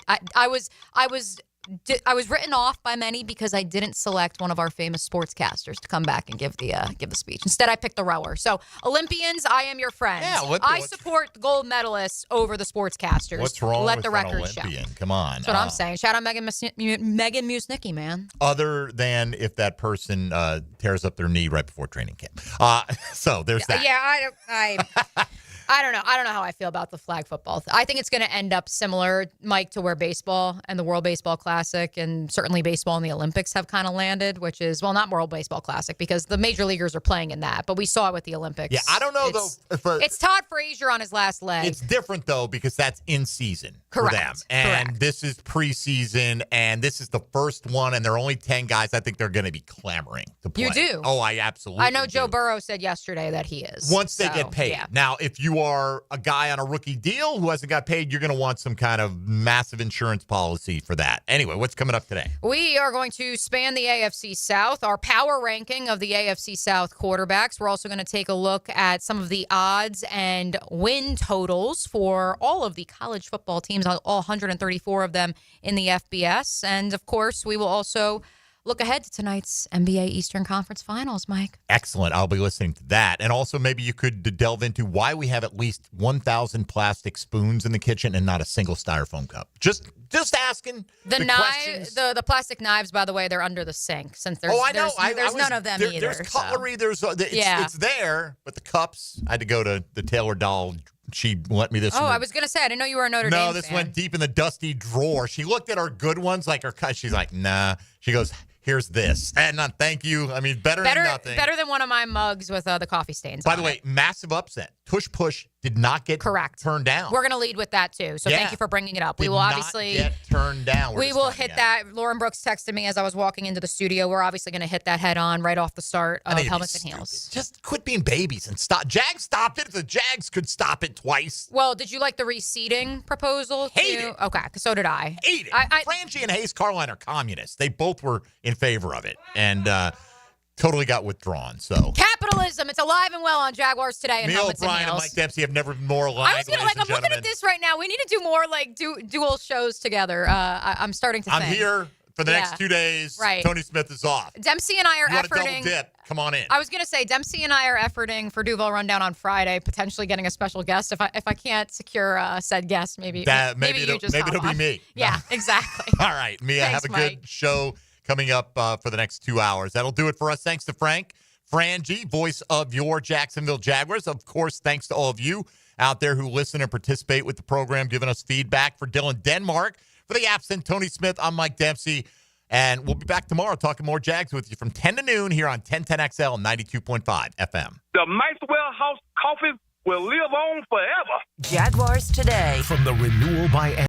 I was written off by many because I didn't select one of our famous sportscasters to come back and give the speech. Instead, I picked the rower. So Olympians, I am your friend. Yeah, I support the gold medalists over the sportscasters. What's wrong Let with the an record Olympian? show. Come on. That's what I'm saying. Shout out Megan Musnicki, man. Other than if that person tears up their knee right before training camp. So there's that. Yeah, I don't know. I don't know how I feel about the flag football. I think it's going to end up similar, Mike, to where baseball and the World Baseball Classic and certainly baseball and the Olympics have kind of landed, which is, well, not World Baseball Classic because the major leaguers are playing in that, but we saw it with the Olympics. Yeah, I don't know, it's Todd Frazier on his last leg. It's different, though, because that's in season for them. And this is preseason, and this is the first one, and there are only 10 guys. I think they're going to be clamoring to play. You do? Oh, I absolutely I know Joe Burrow said yesterday that he is. Once they get paid. Yeah. Now, if you are a guy on a rookie deal who hasn't got paid, you're going to want some kind of massive insurance policy for that. Anyway, what's coming up today? We are going to span the AFC South, our power ranking of the AFC South quarterbacks. We're also going to take a look at some of the odds and win totals for all of the college football teams, all 134 of them in the FBS. And, of course, we will also look ahead to tonight's NBA Eastern Conference Finals, Mike. Excellent. I'll be listening to that. And also maybe you could delve into why we have at least 1,000 plastic spoons in the kitchen and not a single styrofoam cup. Just asking the knives, the plastic knives, by the way, they're under the sink since there's there's none of them either. There's cutlery. So. It's there, but the cups, I had to go to the Taylor doll. She lent me this. I was going to say, I didn't know you were a Notre Dame fan. No, this went deep in the dusty drawer. She looked at our good ones, like her cut. She's like, nah. She goes, here's this. And thank you. I mean, better than nothing. Better than one of my mugs with the coffee stains. By the way, massive upset. Tush Push did not get turned down. We're going to lead with that too. So thank you for bringing it up. We will obviously get turned down. We will hit that. Lauren Brooks texted me as I was walking into the studio. We're obviously going to hit that head on right off the start of Helmets and Heels. Just quit being babies and stop. Jags stopped it. The Jags could stop it twice. Well, did you like the reseeding proposal? Hate it. Okay, so did I. Hate it. Frangie and Hayes Carline are communists. They both were in favor of it and totally got withdrawn. So capitalism, it's alive and well on Jaguars Today. And Neil O'Brien and Mike Dempsey have never been more aligned. I was gonna I'm looking at this right now. We need to do more like dual shows together. I'm starting to think. I'm here for the next 2 days. Right. Tony Smith is off. Dempsey and I are you want efforting. A double dip? Come on in. I was gonna say Dempsey and I are efforting for Duval Rundown on Friday, potentially getting a special guest. If I can't secure said guest, maybe it'll be me. Yeah, exactly. All right, Mia, Thanks, have a Mike. good show coming up for the next 2 hours. That'll do it for us. Thanks to Frank Frangie, voice of your Jacksonville Jaguars. Of course, thanks to all of you out there who listen and participate with the program, giving us feedback. For Dylan Denmark, for the absent Tony Smith, I'm Mike Dempsey. And we'll be back tomorrow talking more Jags with you from 10 to noon here on 1010XL 92.5 FM. The Maxwell House coffee will live on forever. Jaguars Today. From the Renewal by